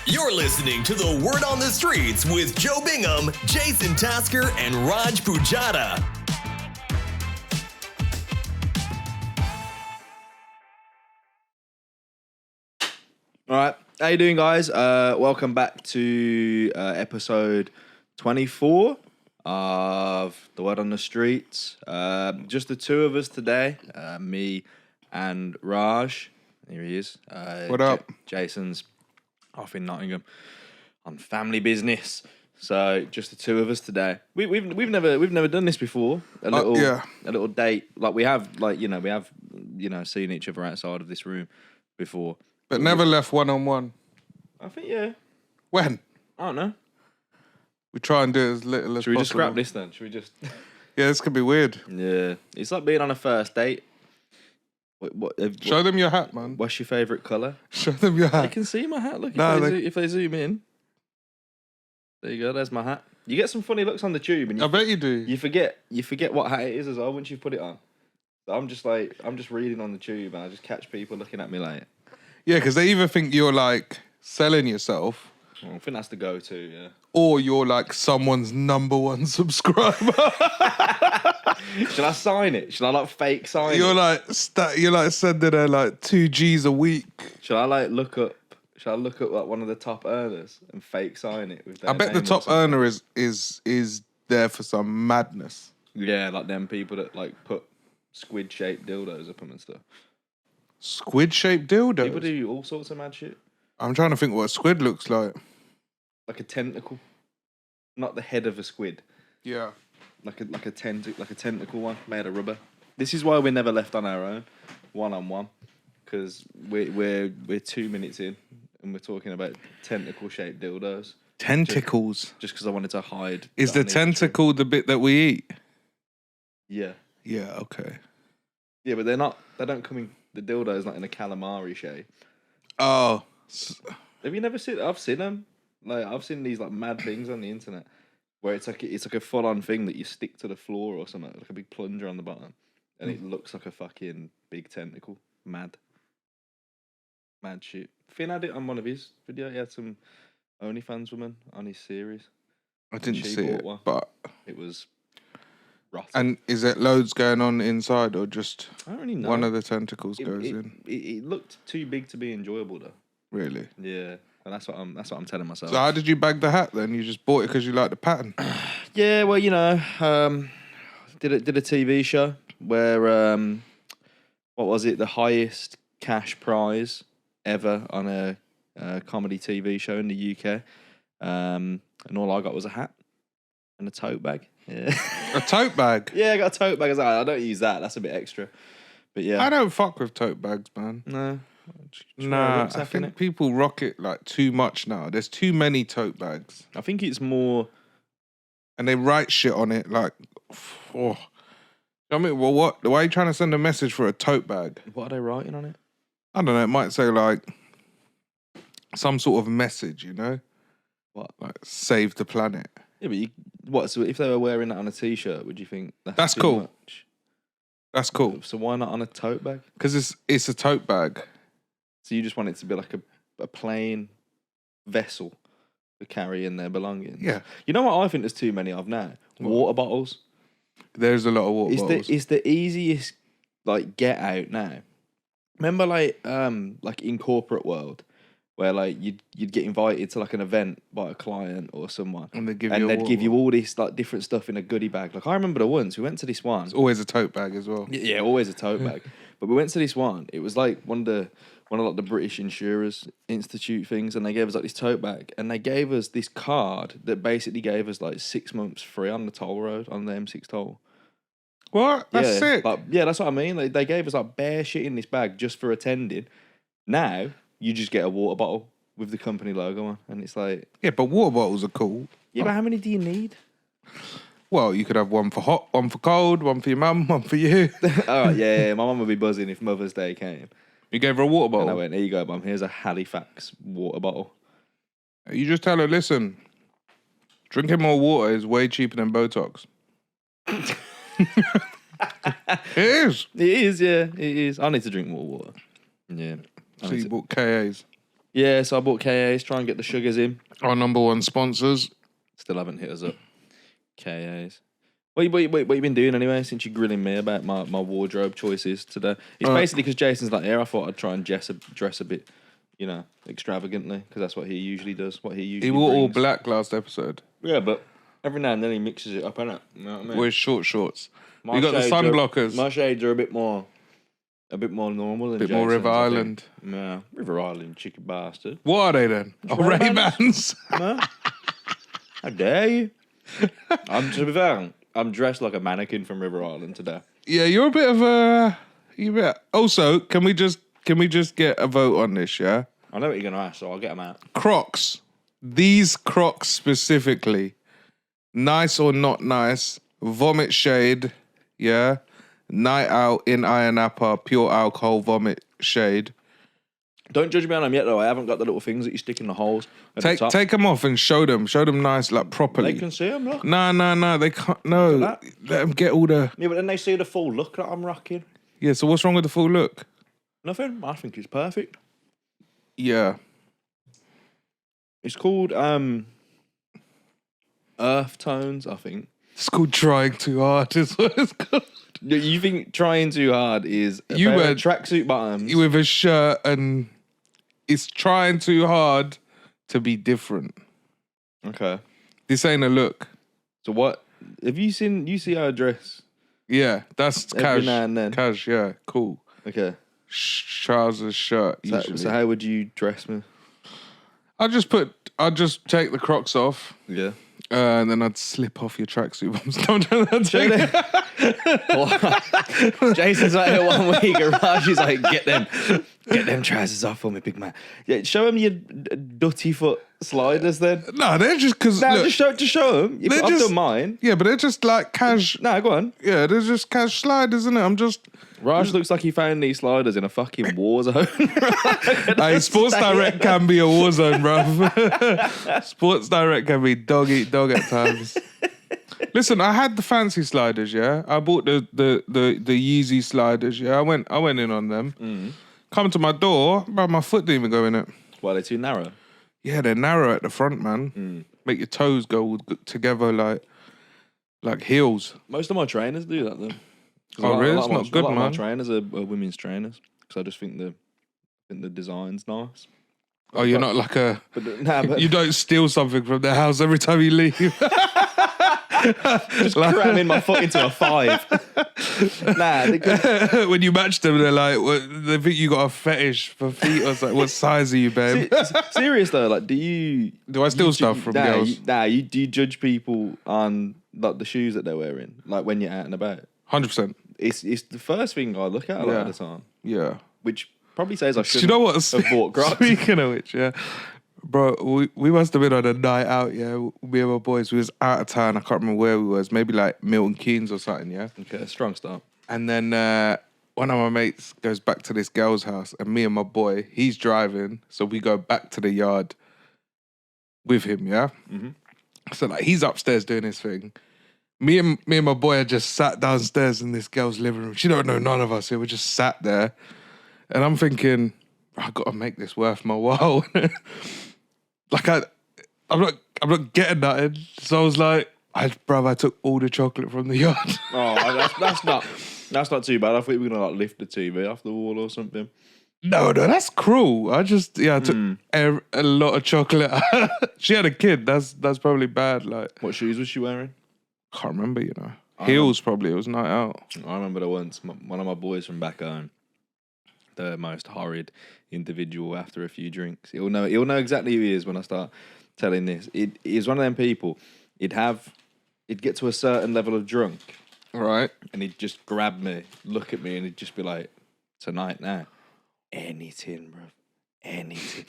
You're listening to The Word on the Streets with Joe Bingham, Jason Tasker, and Raj Pujata. All right, how you doing, guys? Welcome back to episode 24 of The Word on the Streets. Just the two of us today, me and Raj. Here he is. What up? Jason's off in Nottingham on family business. So just the two of us today. We've never done this before. A little date. Like we have seen each other outside of this room before. But never left one-on-one. I think, yeah. When? I don't know. We try and do it as little as Should we possible. just scrap this then? Should we just... Yeah, this could be weird. Yeah. It's like being on a first date. Show them your hat, man. What's your favourite colour? Show them your They hat. can see my hat. Look, if they zoom in. There you go, there's my hat. You get some funny looks on the tube. And I bet you do. You forget what hat it is as well once you put it on. So I'm just reading on the tube and I just catch people looking at me like... Yeah, because they either think you're like selling yourself. I think that's the go-to, yeah. Or you're like someone's #1 subscriber. Should I sign it? Should I like fake sign You're it? like sending her like 2 G's a week. Should I look up like one of the top earners and fake sign it with their I bet the name top on something? earner is there for some madness. Yeah, like them people that like put squid-shaped dildos up them and stuff. Squid-shaped dildos. People do all sorts of mad shit. I'm trying to think what a squid looks like. Like a tentacle, not the head of a squid. Yeah. Like a tentacle one made of rubber. This is why we're never left on our own, one-on-one, because we're 2 minutes in and we're talking about tentacle-shaped dildos. Tentacles. Just because I wanted to hide. Is the tentacle the bit that we eat? Yeah. Yeah, okay. Yeah, but they're not. They don't come in. The dildo's not in a calamari shape. Oh. Have you never seen? I've seen them. Like I've seen these like mad things on the internet where it's like a full-on thing that you stick to the floor or something, like a big plunger on the bottom, and it looks like a fucking big tentacle. Mad shit. Finn had it on one of his videos. He had some OnlyFans woman on his series. I didn't She see bought it, one. but... It was rotten. And is it loads going on inside or just I don't really know. one of the tentacles goes in? It looked too big to be enjoyable though. Really? Yeah, and that's what I'm telling myself. So how did you bag the hat then? You just bought it because you like the pattern? Yeah, well, did a TV show where what was it? The highest cash prize ever on a comedy TV show in the UK, and all I got was a hat and a tote bag. Yeah, A tote bag? yeah, I got a tote bag. I don't use that. That's a bit extra. But yeah, I don't fuck with tote bags, man. no. Nah, I think people rock it like too much now. There's too many tote bags. I think it's more. And they write shit on it like, oh. I mean, well, what? Why are you trying to send a message for a tote bag? What are they writing on it? I don't know. It might say like some sort of message, you know? What? Like save the planet. Yeah, but so if they were wearing that on a t-shirt, would you think That's too cool. much? That's cool. So why not on a tote bag? Because it's a tote bag. So you just want it to be like a plain vessel for carrying their belongings. Yeah. You know what I think there's too many of now? What? Water bottles. There's a lot of water bottles. It's the easiest like get out now. Remember like in corporate world where like you'd get invited to like an event by a client or someone And they'd give you all this like different stuff in a goodie bag. Like I remember the ones we went to this one. It's always a tote bag as well. Yeah, always a tote bag. But we went to this one. It was like one of like the British Insurers Institute things, and they gave us like this tote bag, and they gave us this card that basically gave us like 6 months free on the toll road on the M6 toll. What? That's yeah, sick. Like, yeah, that's what I mean. Like, they gave us like bare shit in this bag just for attending. Now you just get a water bottle with the company logo on, and it's like, Yeah, but water bottles are cool. yeah, but how many do you need? Well, you could have one for hot, one for cold, one for your mum, one for you. All right, yeah, my mum would be buzzing if Mother's Day came. You gave her a water And I bottle. went, here you go, Mum. Here's a Halifax water bottle. You just tell her, listen, drinking more water is way cheaper than Botox. It is. It is, yeah, it is. I need to drink more water. Yeah. So you bought KAs. Yeah, so I bought KAs, try and get the sugars in. Our number one sponsors. Still haven't hit us up. KAs. What you been doing anyway since you're grilling me about my wardrobe choices today? It's basically because Jason's not here. I thought I'd try and dress a bit, extravagantly, because that's what he usually does. He wore all black last episode. Yeah, but every now and then he mixes it up, innit? You know what I mean? Wears short shorts. We got the sun blockers. My shades are a bit more normal than a bit more River Island. Yeah, River Island, chicken bastard. What are they then? Oh, Ray-Bans. No. How dare you? To be fair, I'm dressed like a mannequin from River Island today. Yeah, you're a bit of a. Also, can we just get a vote on this? Yeah. I know what you're gonna ask, so I'll get them out. Crocs. These Crocs specifically, nice or not nice? Vomit shade. Yeah. Night out in Ayia Napa, pure alcohol vomit shade. Don't judge me on them yet, though. I haven't got the little things that you stick in the holes. Take them off and show them. Show them nice, like properly. They can see them, look. No, they can't. No, let them get all the. Yeah, but then they see the full look that I'm rocking. Yeah, so what's wrong with the full look? Nothing. I think it's perfect. Yeah. It's called earth tones, I think. It's called trying too hard. Is what it's called. You think trying too hard is you wear tracksuit bottoms with a shirt and it's trying too hard to be different. Okay. This ain't a look. So what have you seen? You see our dress? Yeah, that's every now and then. Cash, yeah, cool. Okay. Trousers, shirt. So how would you dress me? I'd just take the Crocs off. Yeah. And then I'd slip off your tracksuit bottoms. Jason's like here 1 week, and Raj is like, get them trousers off for me, big man. Yeah, show him your dutty foot sliders then. No, they're just because. No, just show them. I've done mine. Yeah, but they're just like cash. No, go on. Yeah, they're just cash sliders, isn't it? Raj looks like he found these sliders in a fucking war zone. Hey, Sports Direct can be a war zone, bruv. Sports Direct can be dog eat dog at times. Listen, I had the fancy sliders, yeah. I bought the Yeezy sliders, yeah. I went in on them. Come to my door, bro, my foot didn't even go in it. Why, they're too narrow? Yeah, they're narrow at the front, man. Make your toes go together like heels. Most of my trainers do that, though. Oh, really? It's not good, man. My trainers are women's trainers because I just think the design's nice. Oh, you're not like a. But you don't steal something from their house every time you leave. Just cramming my foot into a 5. When you match them, they're like, they think you got a fetish for feet or something. What size are you, babe? Serious though, like, do I steal stuff from girls? Do you judge people on like the shoes that they're wearing, like when you're out and about? 100%. It's the first thing I look at a lot of the time. Yeah. Which probably says I shouldn't you know what? have bought Crocs. Speaking of which, yeah. Bro, we must have been on a night out, yeah. Me and my boys, we was out of town. I can't remember where we was. Maybe like Milton Keynes or something, yeah. Okay, strong start. And then one of my mates goes back to this girl's house, and me and my boy, he's driving, so we go back to the yard with him, yeah. Mm-hmm. So like he's upstairs doing his thing. Me and my boy had just sat downstairs in this girl's living room. She don't know none of us here. We just sat there, and I'm thinking, I got to make this worth my while. Like I'm not getting nothing. So I was like, I took all the chocolate from the yard. Oh, that's not too bad. I thought we were gonna like lift the TV off the wall or something. No, that's cruel. I took a lot of chocolate. She had a kid. That's probably bad. Like, what shoes was she wearing? Can't remember. Heels probably. It was night out. I remember there once one of my boys from back home, the most horrid individual after a few drinks. He'll know exactly who he is when I start telling this. He's one of them people. He'd get to a certain level of drunk, right, and he'd just grab me, look at me, and he'd just be like, "Tonight now, anything, bro, anything."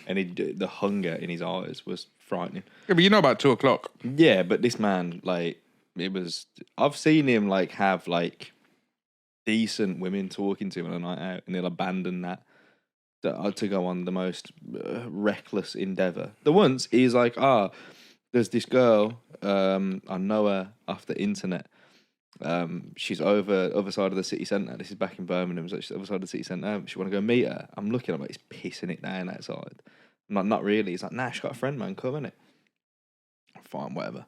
And the hunger in his eyes was frightening. Yeah, but about 2:00. Yeah, but this man, like, I've seen him like have like decent women talking to him on a night out, and he'll abandon that to go on the most reckless endeavor. The once he's like, there's this girl, I know her off the internet, She's other side of the city centre. This is back in Birmingham. So she's other side of the city centre. She want to go meet her. I'm looking. I'm like, it's pissing it down outside. I'm like, not really. He's like, nah, she's got a friend, man. Come, innit? Fine, whatever.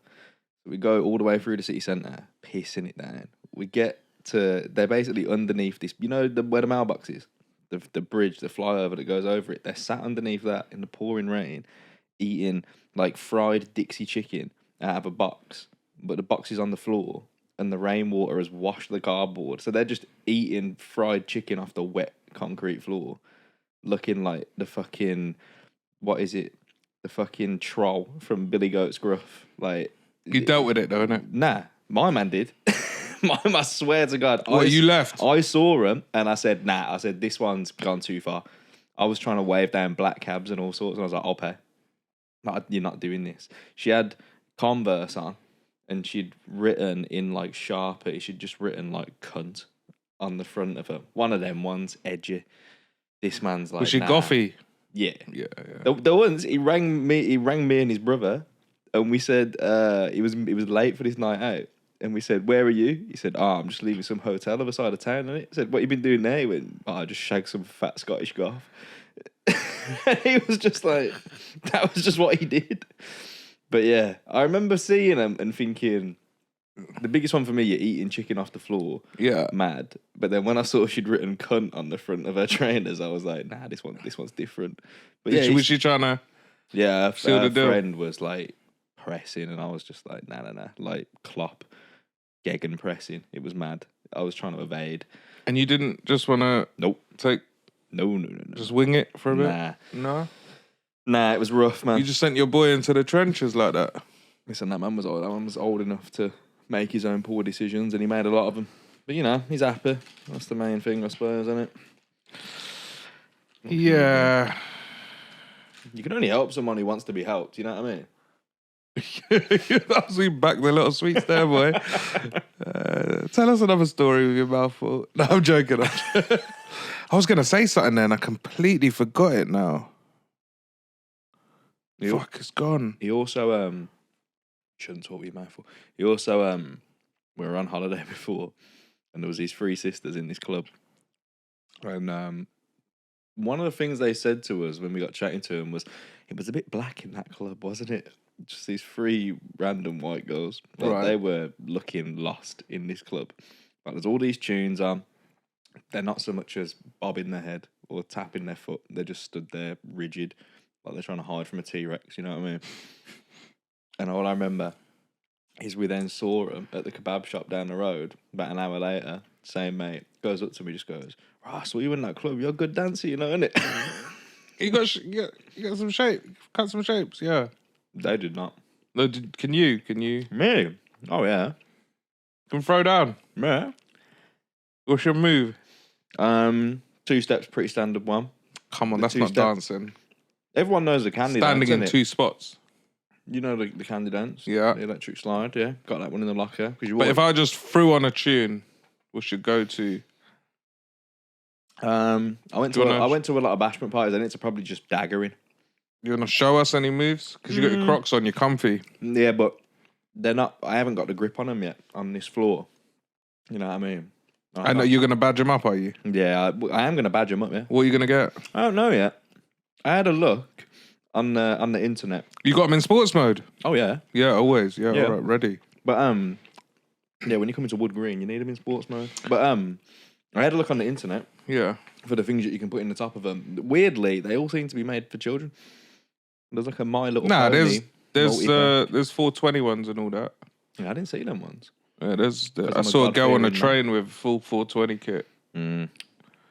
So we go all the way through the city centre, pissing it down. We get to, they're basically underneath this, you know, where the mailbox is, the bridge, the flyover that goes over it. They're sat underneath that in the pouring rain, eating like fried Dixie chicken out of a box, but the box is on the floor and the rainwater has washed the cardboard. So they're just eating fried chicken off the wet concrete floor, looking like the fucking, what is it? The fucking troll from Billy Goat's Gruff. Like, You dealt with it though, innit? nah, my man did. I swear to God. Well, you left. I saw him and I said, nah. I said, this one's gone too far. I was trying to wave down black cabs and all sorts, and I was like, I'll pay. Like, you're not doing this. She had Converse on, and she'd written in like Sharpie, she'd just written like cunt on the front of her. One of them ones, edgy. This man's like, Was she nah. goffy? Yeah. Yeah. The ones, he rang me and his brother, and we said he was late for this night out. And we said, where are you? He said, I'm just leaving some hotel other side of town. And I said, what you been doing there? He went, I just shagged some fat Scottish goth. And he was just like, that was just what he did. But yeah, I remember seeing him and thinking, the biggest one for me, you're eating chicken off the floor. Yeah. Mad. But then when I saw she'd written cunt on the front of her trainers, I was like, nah, this one's different. But yeah, Was she trying to? yeah, seal her the deal? friend was like pressing, and I was just like, nah, like Klopp, Gegen pressing. It was mad. I was trying to evade. And you didn't just want to Nope. take, No. just wing it for a bit? Nah. No? Nah, it was rough, man. You just sent your boy into the trenches like that? Listen, that man was old. That man was old enough to make his own poor decisions, and he made a lot of them. But you know, he's happy. That's the main thing, I suppose, isn't it? Yeah. You can only help someone who wants to be helped. You know what I mean? That's you back the little sweets there, boy. Tell us another story with your mouth full. No, I'm joking. I was going to say something then. I completely forgot it now. Fuck, it's gone. He also shouldn't talk with your mouth full. He also we were on holiday before, and there was these three sisters in this club, and one of the things they said to us when we got chatting to them was, it was a bit black in that club, wasn't it? Just these three random white girls. Like, Right. They were looking lost in this club. Like, there's all these tunes on. They're not so much as bobbing their head or tapping their foot. They just stood there rigid, like they're trying to hide from a T-Rex, you know what I mean? And all I remember is we then saw them at the kebab shop down the road about an hour later. Same mate goes up to me, just goes, "Oh, I saw you in that club. You're a good dancer, you know, innit?" You got some shape. Cut some shapes, yeah. They did not. No, can you? Me? Oh, yeah. Can throw down? Yeah. What's your move? 2 steps, pretty standard one. Come on, The that's not two-step. dancing. Everyone knows the candy Standing dance, in innit? 2 spots. You know the candy dance? Yeah. The electric slide, yeah. Got that one in the locker. But if I just threw on a tune, we should go to. I went Do to you wanna- I went to a lot of bashment parties, and it's probably just daggering. You want to show us any moves? Because you got your Crocs on, you're comfy. Yeah, but they're not. I haven't got the grip on them yet on this floor. You know what I mean? I know you're going to badge them up, are you? Yeah, I am going to badge them up. Yeah, What are you going to get? I don't know yet. I had a look on the internet. You got them in sports mode? Oh yeah, Yeah, always. Yeah, Yeah. all right, ready. but yeah. When you come into Wood Green, you need them in sports mode. But I had a look on the internet Yeah. for the things that you can put in the top of them. Weirdly, they all seem to be made for children. There's like a My Little Nah, Pony. there's 420 ones and all that. Yeah, I didn't see them ones. Yeah, I I'm a saw a girl on a God-fearing train with full 420 kit.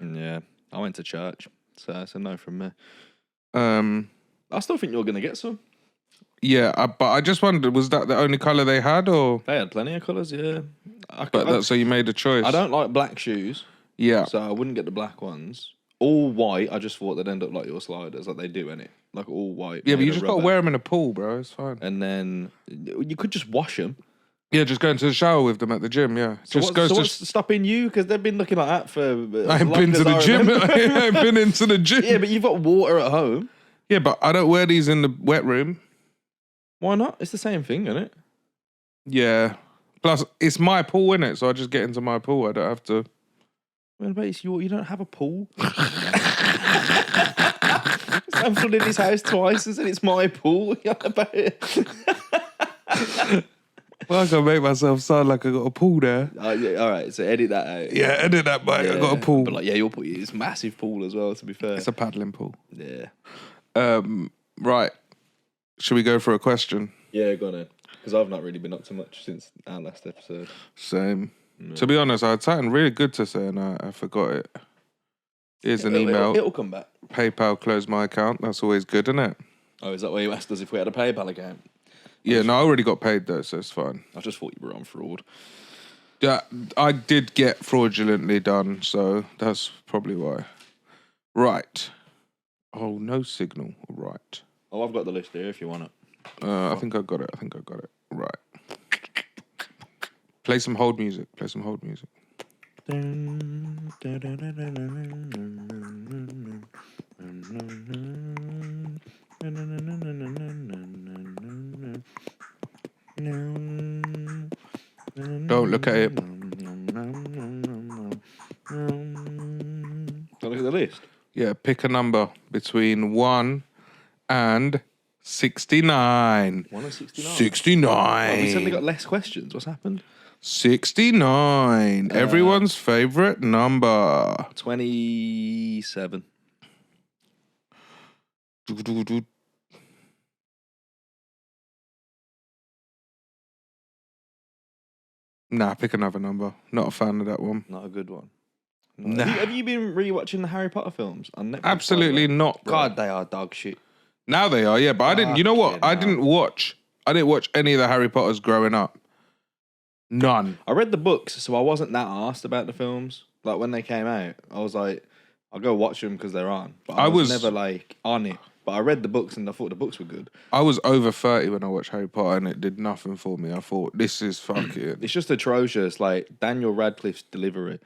Yeah, I went to church, so it's a no from me. Um, I still think you're going to get some. yeah, but I just wondered, was that the only color they had, or? They had plenty of colours, yeah. But that's so you made a choice. I don't like black shoes, Yeah. so I wouldn't get the black ones. All white, I just thought they'd end up like your sliders, like they do, innit? Like all white. Yeah, but made you of just got to rubber. wear them in a pool, bro. It's fine. And then you could just wash them. Yeah, just go into the shower with them at the gym. Yeah, just goes what's stopping you? Because they've been looking like that for. I ain't been to the gym. I ain't been into the gym. Yeah, but you've got water at home. Yeah, but I don't wear these in the wet room. Why not? It's the same thing, isn't it? Yeah, Plus, it's my pool, innit? So I just get into my pool. I don't have to. Well, but you don't have a pool. I'm flooding his house twice and said it's my pool. About it. Well, I can make myself sound like I got a pool there. Yeah, all right, so edit that out. Yeah, edit that, mate. I got a pool. But like, yeah, your pool is a massive pool as well. To be fair, It's a paddling pool. yeah. Right. Should we go for a question? Yeah, go on then. Because I've not really been up to much since our last episode. Same. To be honest, I had something really good to say and I forgot it. Here's an email. It'll come back. PayPal closed my account. That's always good, isn't it? Oh, is that why you asked us if we had a PayPal account? Yeah, no, I already got paid though, so it's fine. I just thought you were on fraud. Yeah, I did get fraudulently done, so that's probably why. Right. Oh, no signal. Right. Oh, I've got the list here if you want it. I think I got it. Right. Play some hold music. Don't look at it. Don't look at the list. Yeah, pick a number between 1 and 69. 1 and 69. 69. Oh, we suddenly got less questions. What's happened? 69. Everyone's favourite number. 27. Nah, pick another number. Not a fan of that one. Not a good one. Nah. Have you been rewatching the Harry Potter films on Netflix? Absolutely not, bro. God, they are dog shit. Now they are, yeah, but I didn't. You know what? I Fucking didn't watch any of the Harry Potters growing up. None. I read the books, so I wasn't that arsed about the films. Like, when they came out, I was like, I'll go watch them because they're on. But I was never, like, on it. But I read the books and I thought the books were good. I was over 30 when I watched Harry Potter and it did nothing for me. I thought, this is fucking... It's just atrocious. Like, Daniel Radcliffe's delivery.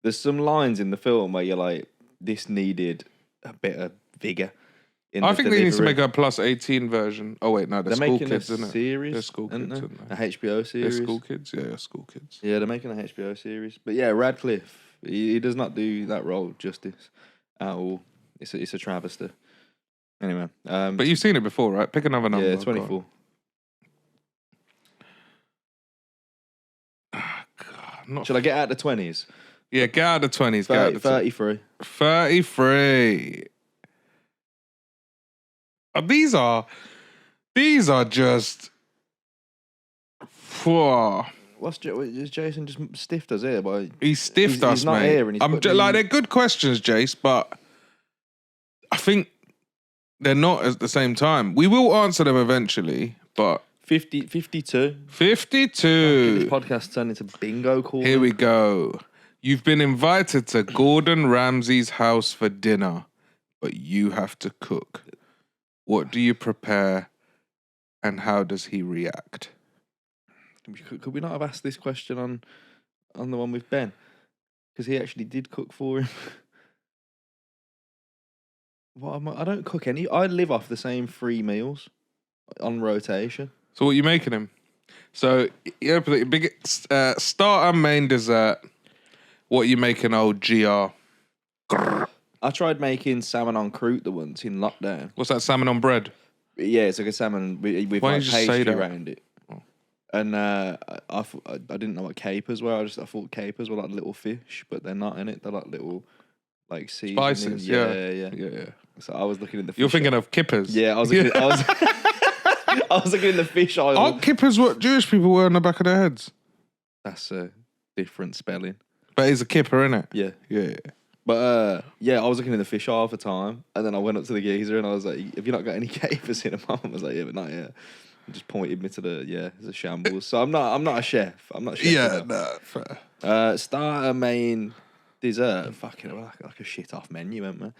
There's some lines in the film where you're like, this needed a bit of vigour. I think they need to make a plus 18 version. Oh, wait, no, they're school kids, isn't it? Series, they're school kids, they? isn't A they? HBO series. They're school kids? Yeah, school kids. Yeah, they're making a HBO series. But yeah, Radcliffe, he does not do that role justice at all. It's a travesty. Anyway. But you've seen it before, right? Pick another number. Yeah, 24. Should I get out the 20s? Yeah, get out of the 20s. 33. 33. These are just... Whoa. Is Jason just stiffed us here? He's stiffed us, he's not mate. here and he's like, they're good questions, Jace, but I think they're not at the same time. We will answer them eventually, but... 52. 52. This podcast turned into bingo call. Here we go. You've been invited to Gordon Ramsay's house for dinner, but you have to cook. What do you prepare and how does he react? Could we not have asked this question on the one with Ben? Because he actually did cook for him. I don't cook any. I live off the same 3 meals on rotation. So what are you making him? So, yeah, big starter, main, dessert. What are you making, old GR? I tried making salmon en croûte the once in lockdown. What's that, salmon on bread? Yeah, it's like a salmon with Why like did you just say pastry that? around it. Oh. And I didn't know what capers were. I thought capers were like little fish, but they're not in it. They're like little like seasonings. Spices, yeah. So I was looking in the fish You're thinking aisle. of kippers. Yeah, I was looking, I was looking in the fish aisle. Aren't kippers what Jewish people wear on the back of their heads? That's a different spelling. But it's a kipper, innit? Yeah. Yeah. But I was looking in the fish aisle for time, and then I went up to the geezer and I was like, "Have you not got any capers in?" And Mum was like, "Yeah, but not yet." And just pointed me to it's a shambles. So I'm not a chef. I'm not a chef. Yeah, no, fair. Starter, main, dessert. Fucking like a shit off menu, ain't we?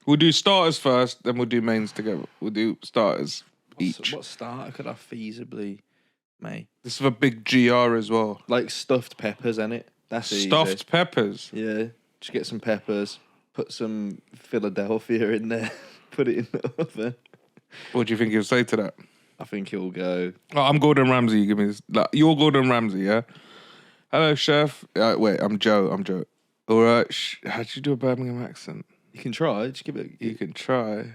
We'll do starters first, then we'll do mains together. We'll do starters each. What starter could I feasibly make? This is a big GR as well. Like stuffed peppers, innit? That's easy. Stuffed peppers. Yeah, just get some peppers, put some Philadelphia in there, put it in the oven. What do you think he'll say to that? I think he'll go. Oh, I'm Gordon Ramsay. You give me this. Like, you're Gordon Ramsay, yeah? Hello, chef. Wait, I'm Joe. All right. How'd you do a Birmingham accent? You can try. Just give it. You can try.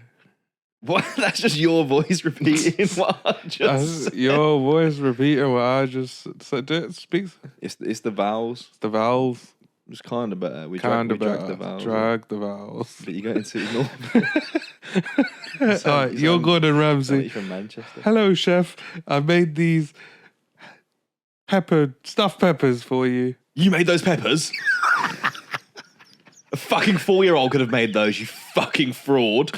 What? That's just your voice repeating what I just said. Your voice repeating what I just said. Speak. It's the vowels. The vowels. It's kind of better. We Kind drag of better. the vowels. Drag the vowels. But you go into normal. All right, you're Gordon Ramsay. You're from Manchester. Hello, chef. I made these stuffed peppers for you. You made those peppers? A fucking 4-year-old could have made those, you fucking fraud.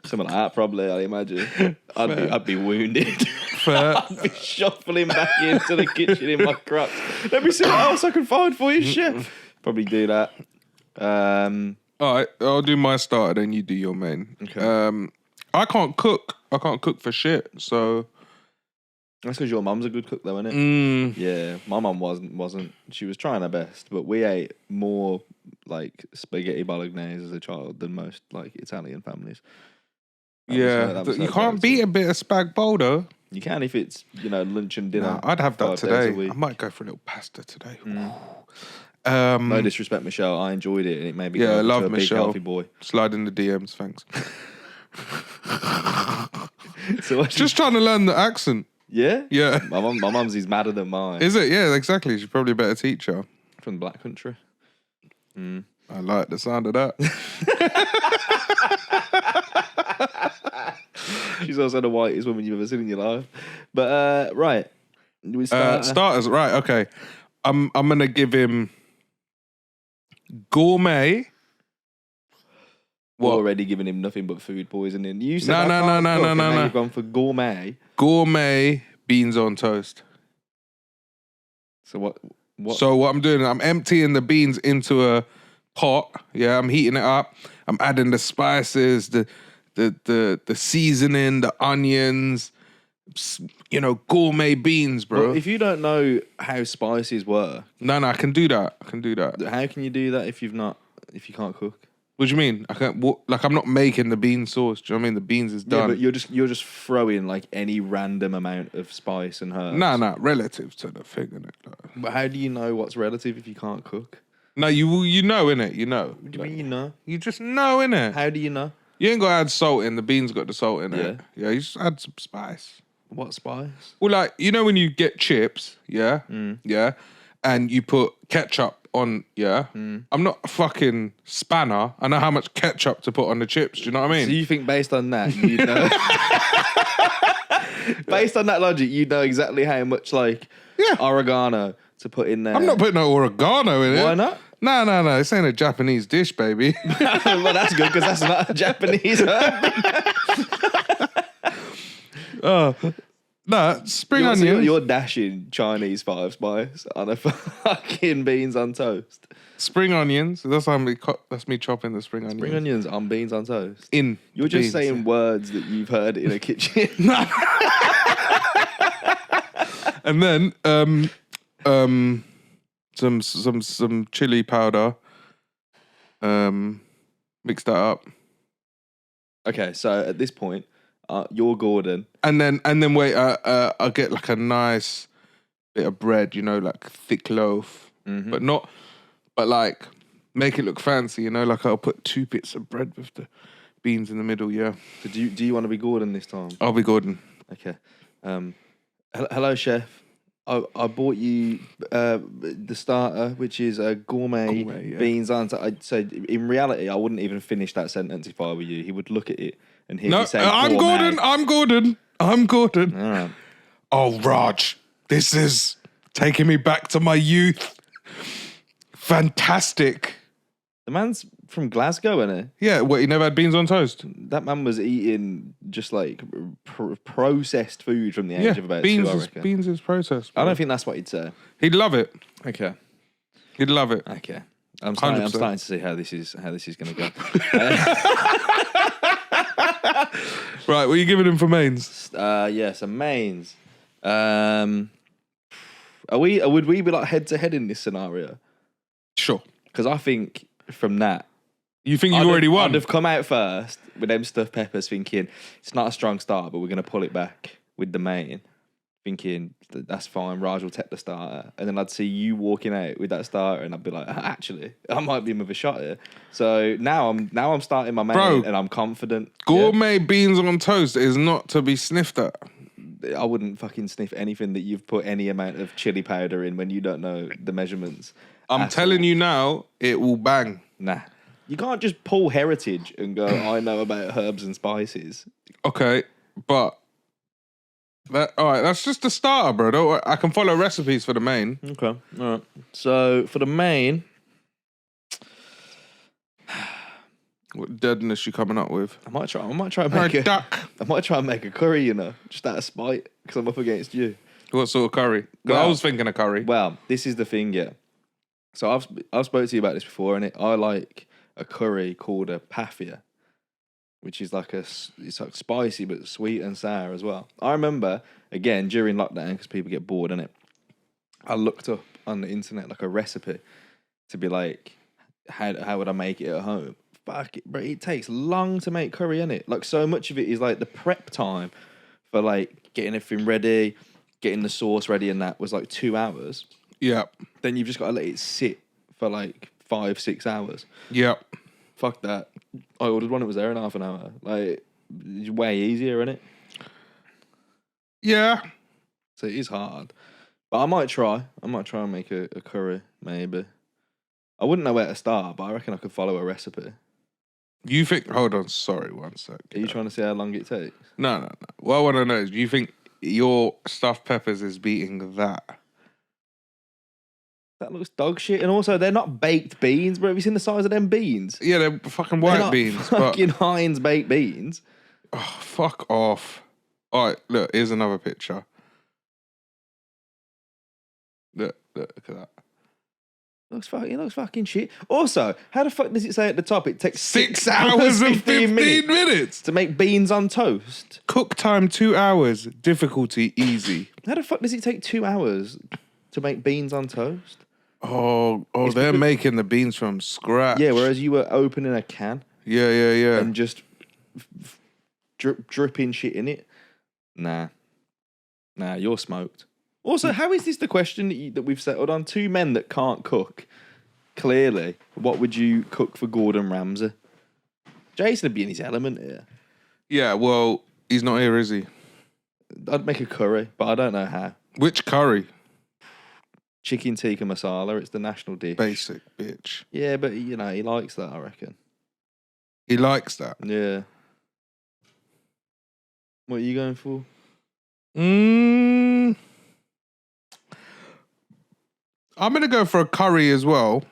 Something like that, probably, I imagine. I'd be wounded. Fair. I'd be shuffling back into the kitchen in my crutch. Let me see what else I can find for you, chef. Probably do that. All right, I'll do my starter, then you do your main. Okay. I can't cook. I can't cook for shit, so... That's because your mum's a good cook, though, isn't it? Yeah, my mum wasn't. She was trying her best, but we ate more like spaghetti bolognese as a child than most like Italian families. That was you can't beat a bit of spag bowl, though. You can if it's lunch and dinner. Nah, I'd have that 5 days a today. week. I might go for a little pasta today. No disrespect, Michelle. I enjoyed it, and it made me Yeah, I love a big Michelle. healthy boy. Slide in the DMs, thanks. So Just trying to learn the accent. yeah. Yeah. My mum's is madder than mine. Is it? Yeah, exactly. She's probably a better teacher. From the Black Country. I like the sound of that. She's also the whitest woman you've ever seen in your life. But right, we start. Starters, right? Okay, I'm gonna give him gourmet. We're What? already giving him nothing but food poisoning. You said No, I no, can't no, cook, no, and no, now no. You've gone for gourmet. Gourmet beans on toast. So what? So what I'm doing, I'm emptying the beans into a pot. Yeah, I'm heating it up. I'm adding the spices, the seasoning, the onions. Gourmet beans, bro. Well, if you don't know how spices work, No, I can do that. how can you do that if you can't cook? What do you mean? I can't. I'm not making the bean sauce. Do you know what I mean? The beans is Yeah, done. but you're just throwing like any random amount of spice and herbs. Nah, relative to the thing, innit? But how do you know what's relative if you can't cook? No, you know, innit? You know. What do you mean you know? You just know, innit? How do you know? You ain't got to add salt in. The beans got the salt in it. Yeah. Yeah, you just add some spice. What spice? Well, like, when you get chips, yeah? Yeah? And you put ketchup on, yeah? I'm not a fucking spanner. I know how much ketchup to put on the chips. Do you know what I mean? So you think based on that, you know... based on that logic, you know exactly how much, oregano to put in there. I'm not putting no oregano in it. Why not? No. This ain't a Japanese dish, baby. Well, that's good, because that's not a Japanese herb. No, spring onions. You're dashing Chinese 5 spice on a fucking beans on toast. Spring onions. That's me chopping the spring onions. Spring onions on beans on toast. You're just saying words that you've heard in a kitchen. And then some chili powder. Mix that up. Okay, so at this point, you're Gordon. And then wait, I'll get like a nice bit of bread, like thick loaf. But like make it look fancy, like I'll put 2 bits of bread with the beans in the middle, yeah. So do you want to be Gordon this time? I'll be Gordon. Okay. Hello, chef. I bought you the starter, which is a gourmet yeah. beans on. So in reality, I wouldn't even finish that sentence if I were you. He would look at it and hear me say, I'm gourmet. Gordon. All right. Oh, Raj, this is taking me back to my youth. Fantastic. The man's from Glasgow, isn't Yeah, what, he never had beans on toast? he? That man was eating just like processed food from the age of about beans 2, I reckon. Beans is processed. I bro. don't think that's what he'd say. He'd love it. Okay. He'd love it. Okay. I'm starting 100%. to see how this is going to go. Right, what are you giving him for mains? Some mains. Would we be like head to head in this scenario? Sure. Because I think from that, You think you've already won? I'd have come out first with them stuffed peppers, thinking it's not a strong start, but we're going to pull it back. with the main, thinking that's fine, Raj will take the starter, and then I'd see you walking out with that starter, and I'd be like, actually, I might be in with a shot here. So now I'm starting my main, Bro, and I'm confident. Gourmet beans on toast is not to be sniffed at. I wouldn't fucking sniff anything that you've put any amount of chili powder in when you don't know the measurements. I'm telling you now, it will bang. Nah. You can't just pull heritage and go, I know about herbs and spices. Okay, but all right, that's just the starter, bro. Don't worry. I can follow recipes for the main. Okay, all right. So for the main, What deadness you coming up with? I might try and make Duck. I might try and make a curry, just out of spite, because I'm up against you. What sort of curry? 'Cause I was thinking of curry. Well, this is the thing, yeah. So I've spoke to you about this before, and I like a curry called a paffia, which is it's like spicy but sweet and sour as well. I remember again during lockdown, because people get bored, innit? I looked up on the internet like a recipe to be like, how would I make it at home? Fuck it, bro. It takes long to make curry, innit? Like, so much of it is like the prep time for like getting everything ready, getting the sauce ready, and that was like 2 hours. Yep. Then you've just got to let it sit for like 5-6 hours. Yep. Fuck that. I ordered one, it was there in half an hour. Like, it's way easier, innit? Yeah. So it is hard. But I might try. and make a curry, maybe. I wouldn't know where to start, but I reckon I could follow a recipe. You think? Hold on. Sorry, one sec. Are you trying to see how long it takes? No. What I want to know is, do you think your stuffed peppers is beating that? That looks dog shit. And also, they're not baked beans, bro. Have you seen the size of them beans? Yeah, they're fucking They're white not beans. fucking Heinz baked beans. Oh, fuck off. All right, look, here's another picture. Look at that. It looks fucking shit. Also, how the fuck does it say at the top it takes 6 hours and 15 minutes to make beans on toast? Cook time 2 hours. Difficulty easy. How the fuck does it take 2 hours to make beans on toast? Oh, they're making the beans from scratch. Yeah, whereas you were opening a can Yeah. and just dripping shit in it. Nah, you're smoked. Also, how is this the question that we've settled on? Two men that can't cook. Clearly, what would you cook for Gordon Ramsay? Jason would be in his element here. Yeah, well, he's not here, is he? I'd make a curry, but I don't know how. Which curry? Chicken tikka masala. It's the national dish. Basic, bitch. Yeah, but he likes that, I reckon. He likes that. Yeah. What are you going for? I'm going to go for a curry as well.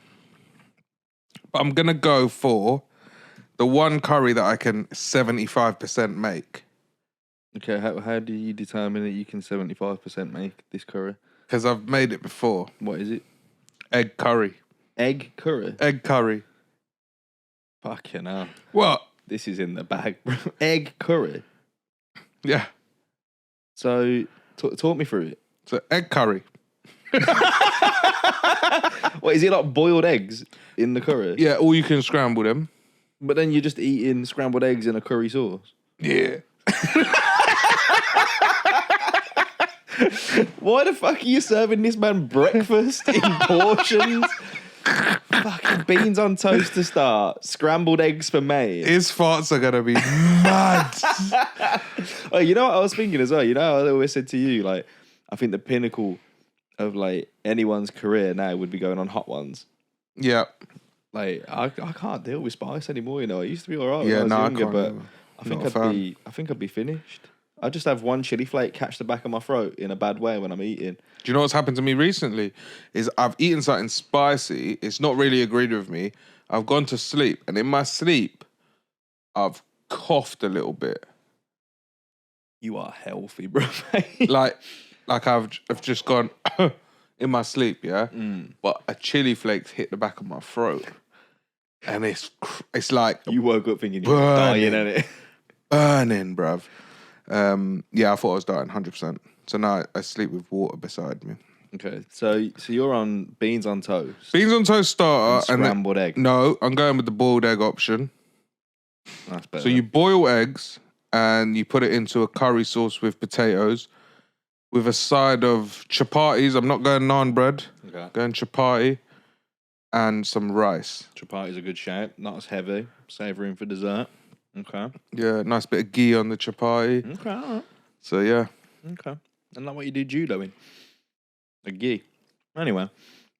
But I'm going to go for the one curry that I can 75% make. Okay, how do you determine that you can 75% make this curry? Because I've made it before. What is it? Egg curry. Egg curry? Egg curry. Fucking hell. What? This is in the bag, bro. Egg curry? Yeah. So, talk me through it. So, egg curry. What, is it like boiled eggs in the curry? Yeah, or you can scramble them. But then you're just eating scrambled eggs in a curry sauce? Yeah. Why the fuck are you serving this man breakfast in portions? Fucking beans on toast to start, scrambled eggs for main. His farts are going to be mad. Oh, you know what I was thinking as well? You know, I always said to you, like, I think the pinnacle of like anyone's career now would be going on Hot Ones. Yeah. Like, I can't deal with spice anymore. I used to be alright when Yeah, I was no, younger, I but can't. I think I'd be finished. I'd just have one chili flake catch the back of my throat in a bad way when I'm eating. Do you know what's happened to me recently? Is I've eaten something spicy. It's not really agreed with me. I've gone to sleep, and in my sleep, I've coughed a little bit. You are healthy, bro. like I've just gone in my sleep, yeah. But a chili flake hit the back of my throat, and it's like You woke up thinking you were dying, innit? burning, bruv. Yeah, I thought I was dying, 100%. So now I sleep with water beside me. Okay, so you're on beans on toast. Beans on toast starter and scrambled egg. No, I'm going with the boiled egg option. That's better. So you boil eggs and you put it into a curry sauce with potatoes, with a side of chapatis. I'm not going naan bread. Okay. Going chapati and some rice. Chapati's a good shape. Not as heavy. Save room for dessert. Okay. Yeah, nice bit of ghee on the chapati. Okay. All right. So yeah. Okay. And like what you do judo in. A ghee. Anyway,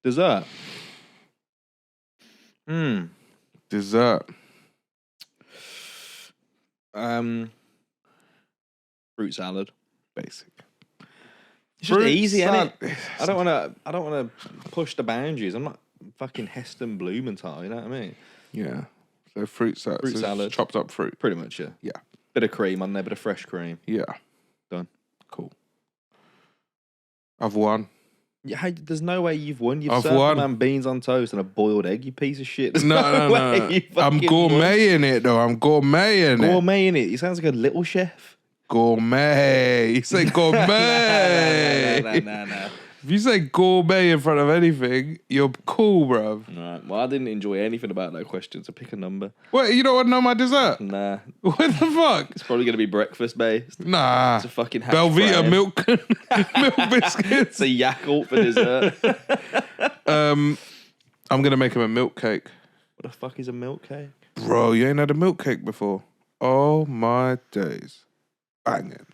dessert. Dessert. Fruit salad. Basic. It's just Fruit easy, salad. innit? I don't wanna push the boundaries. I'm not fucking Heston Blumenthal, you know what I mean? Yeah. So fruit salad. Fruit salad. Chopped up fruit. Pretty much, yeah. Yeah. Bit of cream on there, bit of fresh cream. Yeah. Done. Cool. I've won. Yeah, there's no way you've won. You've I've served won. man beans on toast and a boiled egg, you piece of shit. There's No. way you I'm fucking gourmeting it though. I'm gourmeting won. it. Gourmet in it. You sounds like a little chef. Gourmet. You say gourmet. No. If you say gourmet in front of anything, you're cool, bruv. Right. Well, I didn't enjoy anything about that question, so pick a number. Wait, you don't want to know my dessert? Nah. What the fuck? It's probably going to be breakfast based. Nah. It's a fucking hash Belvita brown. milk biscuits. It's a Yakult for dessert. I'm gonna make him a milk cake. What the fuck is a milk cake? Bro, you ain't had a milk cake before. Oh my days. Banging.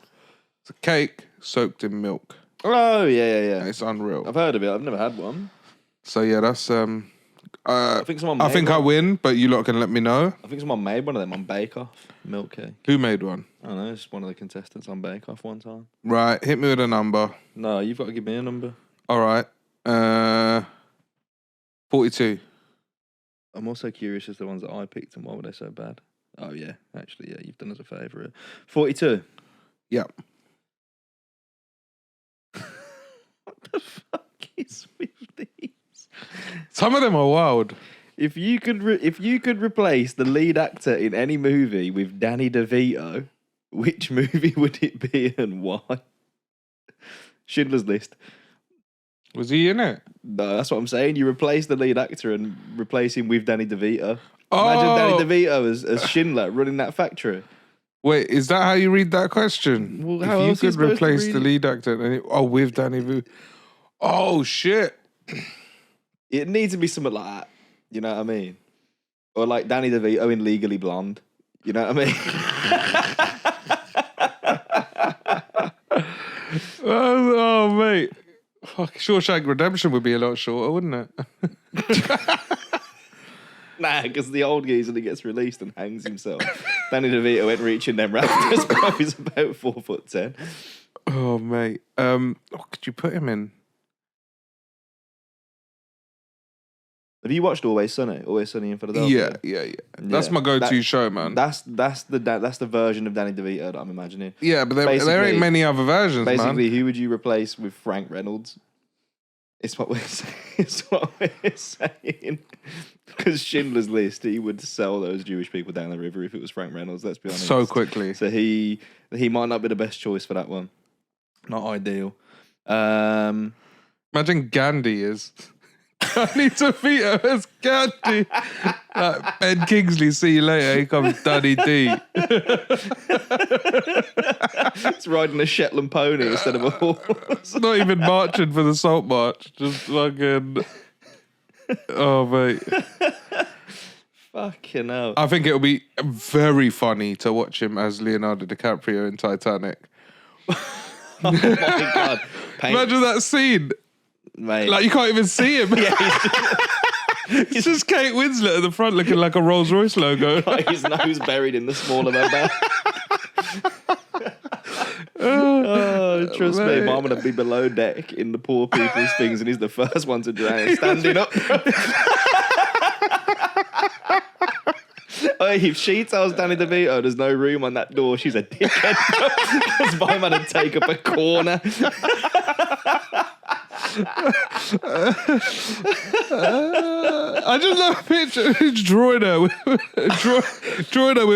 It's a cake soaked in milk. Oh, yeah. It's unreal. I've heard of it. I've never had one. So yeah, that's I think someone made I one. win, but you lot can let me know. I think someone made one of them on Bake Off. Milk cake. Who made one? I don't know. It's one of the contestants on Bake Off one time. Right, hit me with a number. No, you've got to give me a number. All right. 42. I'm also curious as to the ones that I picked and why were they so bad. Oh, yeah. Actually, yeah, you've done us a favour. 42. Yep. What the fuck is with these? Some of them are wild. If you could replace the lead actor in any movie with Danny DeVito, which movie would it be and why? Schindler's List. Was he in it? No, that's what I'm saying. You replace the lead actor and replace him with Danny DeVito. Oh. Imagine Danny DeVito as Schindler running that factory. Wait, is that how you read that question? Well, how if you else are you could supposed to replace read the it? lead actor, with Danny Vu. Oh shit! It needs to be something like that. You know what I mean? Or like Danny DeVito in Legally Blonde. You know what I mean? Oh mate, fuck, Shawshank Redemption would be a lot shorter, wouldn't it? Nah, because the old geezer that gets released and hangs himself. Danny DeVito ain't reaching them rafters, bro. He's about 4'10". Oh mate, what could you put him in? Have you watched Always Sunny? Always Sunny in Philadelphia? Yeah. That's my go-to show, man. That's the version of Danny DeVito that I'm imagining. Yeah, but there ain't Basically- many other versions, Basically, man. who would you replace with Frank Reynolds? It's what we're saying. It's what we're saying. Because Schindler's List, he would sell those Jewish people down the river if it was Frank Reynolds. Let's be honest. So quickly. So he might not be the best choice for that one. Not ideal. Imagine Gandhi is. Danny DeVito as Gandhi. Like Ben Kingsley, see you later. Here comes Danny D. It's riding a Shetland pony instead of a horse. Not even marching for the Salt March. Just fucking. Oh, mate. Fucking hell. I think it'll be very funny to watch him as Leonardo DiCaprio in Titanic. Oh my God. Imagine that scene. Mate. Like, you can't even see him. It's just Kate Winslet at the front looking like a Rolls Royce logo. Got his nose buried in the small of her back. Oh, trust me, mate. I'm going to be below deck in the poor people's things, and he's the first one to drown, standing up. Oh, if she tells Danny DeVito there's no room on that door, she's a dickhead. Because my man would take up a corner. I just love a picture. He's drawing her with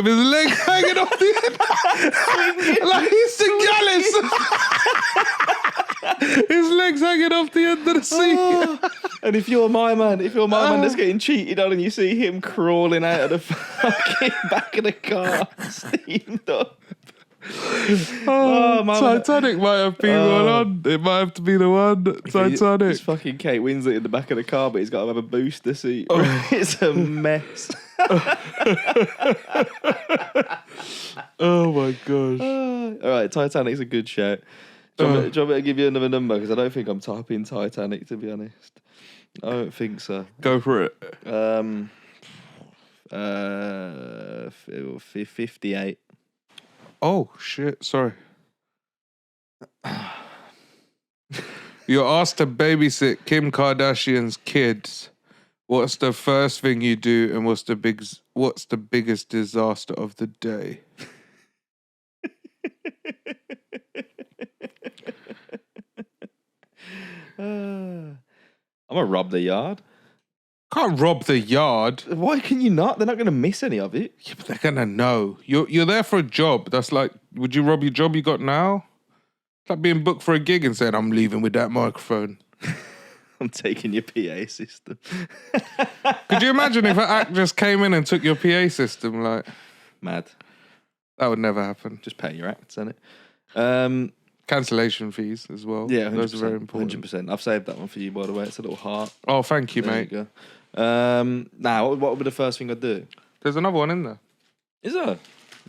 his leg hanging off the end. Like he's the Gallus. His legs hanging off the end of the seat. Oh. And if you're my man that's getting cheated on and you see him crawling out of the fucking back of the car, steamed up. Oh, Mama. Titanic might have been one on. It might have to be the one. Titanic. It's fucking Kate Winslet in the back of the car, but he's got to have a booster seat. It's a mess. Oh my gosh. All right, Titanic's a good shout. Do you want me to give you another number? Because I don't think I'm typing Titanic, to be honest. I don't think so. Go for it. 58. Oh shit! Sorry. You're asked to babysit Kim Kardashian's kids. What's the first thing you do, and what's the biggest disaster of the day? I'm gonna rob the yard. Can't rob the yard. Why can you not? They're not gonna miss any of it. Yeah, but they're gonna know. You're there for a job. That's like, would you rob your job you got now? It's like being booked for a gig and saying, I'm leaving with that microphone. I'm taking your PA system. Could you imagine if an act just came in and took your PA system? Like, Mad. that would never happen. Just pay your acts, innit? Cancellation fees as well. Yeah, 100%, those are very important. 100%. I've saved that one for you, by the way. It's a little heart. Oh, thank you, There mate. you go. Now, what would be the first thing I'd do? There's another one in there. Is there?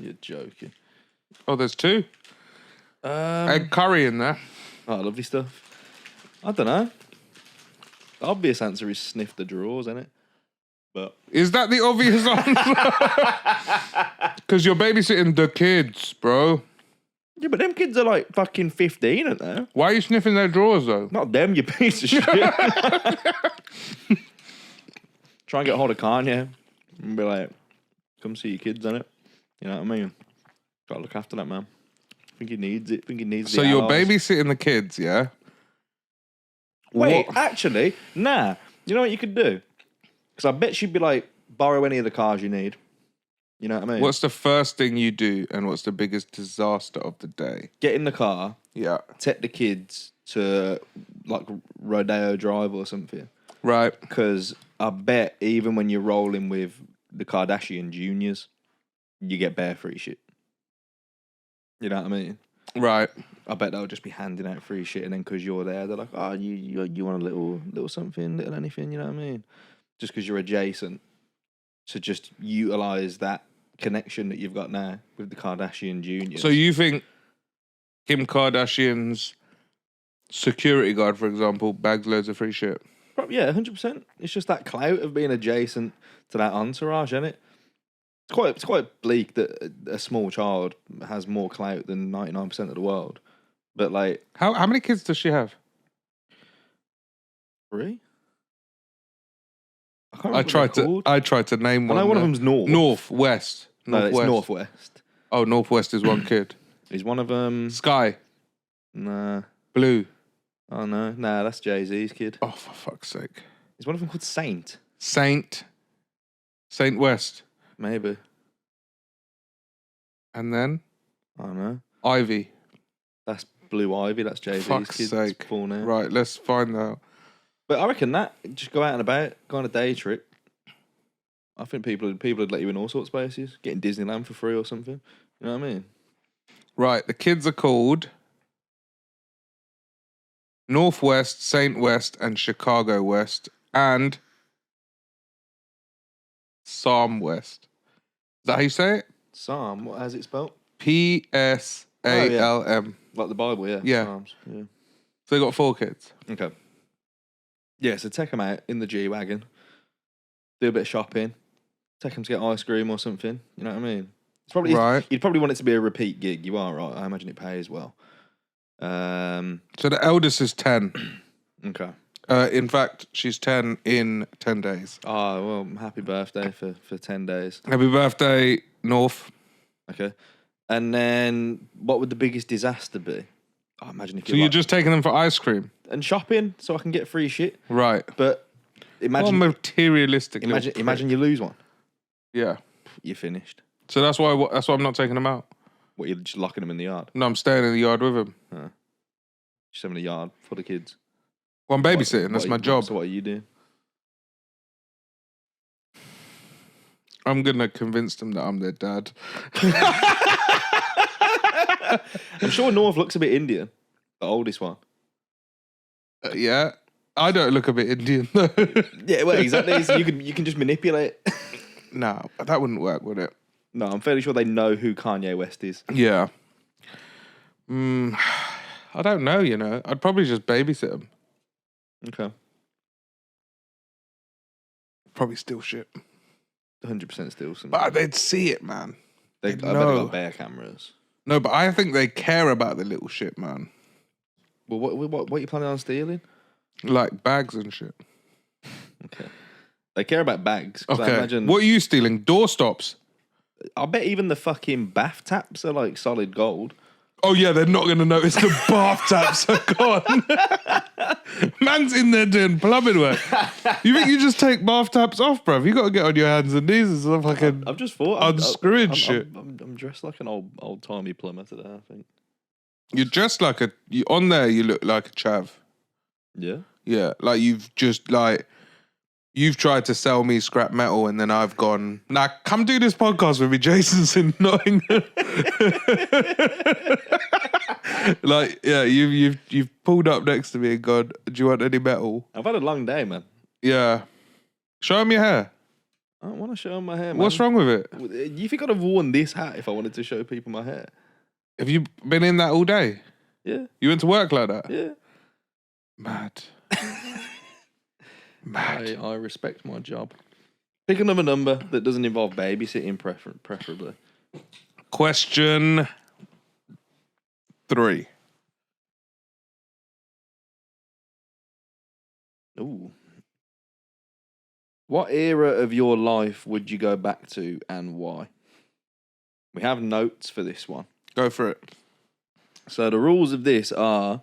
You're joking. Oh, there's two. Egg curry in there. Oh, lovely stuff. I don't know. The obvious answer is sniff the drawers, isn't it? But Is that the obvious answer? Because you're babysitting the kids, bro. yeah, but them kids are like fucking 15, aren't they? Why are you sniffing their drawers, though? Not them, you piece of shit. Try and get hold of Kanye and be like, come see your kids, innit? You know what I mean? Gotta look after that man. I think he needs it. I think he needs So the you're allies. babysitting the kids, yeah? Wait, What? actually, nah. You know what you could do? Because I bet she'd be like, borrow any of the cars you need. You know what I mean? What's the first thing you do, and what's the biggest disaster of the day? Get in the car, Yeah. take the kids to like Rodeo Drive or something. Right. Because I bet even when you're rolling with the Kardashian Juniors, you get bare free shit. You know what I mean? Right. I bet they'll just be handing out free shit, and then because you're there, they're like, "Oh, you want a little something, little anything?" You know what I mean? Just because you're adjacent, to just utilize that connection that you've got now with the Kardashian Juniors. So you think Kim Kardashian's security guard, for example, bags loads of free shit? Yeah, 100%. It's just that clout of being adjacent to that entourage, isn't it? It's quite bleak that a small child has more clout than 99% of the world. But like, How many kids does she have? 3? I can't I remember what tried they're to called. I tried to name one. I know one of there. them's North. Northwest. No, it's Northwest. Oh, Northwest is one kid. Is one of them? Sky. Nah. Blue. Oh no, nah, that's Jay-Z's kid. Oh, for fuck's sake. Is one of them called Saint? Saint West. Maybe. And then I don't know. Ivy. That's Blue Ivy. That's Jay-Z's Fuck's kid's sake. full name. Right, let's find out. But I reckon that just go out and about, go on a day trip. I think people would let you in all sorts of places. Get in Disneyland for free or something. You know what I mean? Right, the kids are called Northwest, Saint West, and Chicago West, and Psalm West. Is that how you say it? Psalm. What has it spelled? Psalm. Like the Bible, yeah. Yeah. Psalms. Yeah. So they got 4 kids. Okay. Yeah, so take them out in the G-Wagon. Do a bit of shopping. Take them to get ice cream or something. You know what I mean? It's probably Right. You'd probably want it to be a repeat gig. You are right. I imagine it pays well. So the eldest is 10. Okay. In fact, she's 10 in 10 days. Oh, well, happy birthday for 10 days. Happy birthday, North. Okay. And then what would the biggest disaster be? I imagine if So you're just taking them for ice cream? and shopping so I can get free shit. Right. But What imagine a materialistic little imagine you lose one. Yeah. You're finished. So that's why I'm not taking them out. What, you're just locking them in the yard? No, I'm staying in the yard with them. Just having a yard for the kids. Well, I'm babysitting. That's my job. So what are you doing? I'm going to convince them that I'm their dad. I'm sure North looks a bit Indian. The oldest one. Yeah. I don't look a bit Indian though. Yeah, well, exactly. So you can just manipulate. No, that wouldn't work, would it? No, I'm fairly sure they know who Kanye West is. Yeah. I don't know, you know. I'd probably just babysit him. Okay. Probably steal shit. 100% still some. But they'd see it, man. I bet they got bear cameras. No, but I think they care about the little shit, man. Well, what are you planning on stealing? Like bags and shit. Okay. They care about bags. Okay. I imagine, What are you stealing? Doorstops? I bet even the fucking bath taps are like solid gold. Oh, yeah, they're not going to notice the bath taps are gone. Man's in there doing plumbing work. You think you just take bath taps off, bruv? You got to get on your hands and knees and stuff like I've just thought. unscrewing shit. I'm dressed like an old-timey plumber today, I think. You're dressed like on there you look like a chav. Yeah? Yeah, like you've tried to sell me scrap metal and then I've gone, nah, come do this podcast with me. Jason's in Nottingham. Like, yeah, you've pulled up next to me and gone, do you want any metal? I've had a long day, man. Yeah. Show him your hair. I don't want to show them my hair, man. What's wrong with it? You think I'd have worn this hat if I wanted to show people my hair? Have you been in that all day? Yeah. You went to work like that? Yeah. Mad. Mad. I respect my job. Pick another number that doesn't involve babysitting, preferably. Question 3. Ooh. What era of your life would you go back to and why? We have notes for this one. Go for it. So the rules of this are,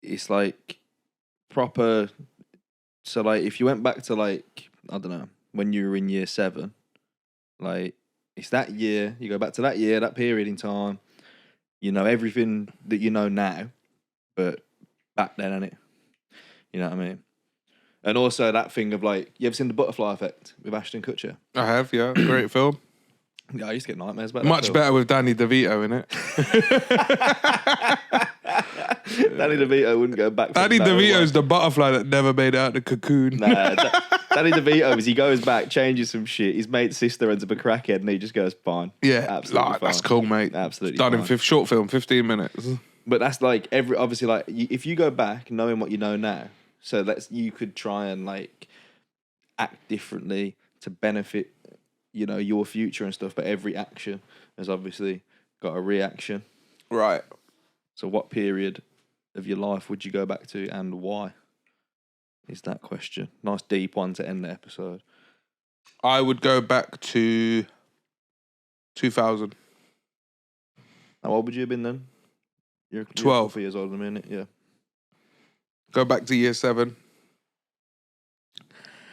it's like proper. So like if you went back to like, I don't know, when you were in year 7, like it's that year, you go back to that year, that period in time, you know everything that you know now, but back then, innit? You know what I mean? And also that thing of like, you ever seen The Butterfly Effect with Ashton Kutcher? I have, yeah. Great film. Yeah, I used to get nightmares about that. Much better with Danny DeVito in it. Danny DeVito wouldn't go back. Danny DeVito's the butterfly that never made out the cocoon. Nah, Danny DeVito is he goes back, changes some shit. His mate's sister ends up a crackhead, and he just goes fine. Yeah, absolutely fine. That's cool, mate. Absolutely done fine. in short film, 15 minutes. But that's like obviously like if you go back knowing what you know now, so you could try and like act differently to benefit, you know, your future and stuff. But every action has obviously got a reaction. Right. So what period of your life would you go back to and why? Is that question. Nice deep one to end the episode. I would go back to 2000. How old would you have been then? You're 12 years older than me, innit? Yeah. Go back to year 7.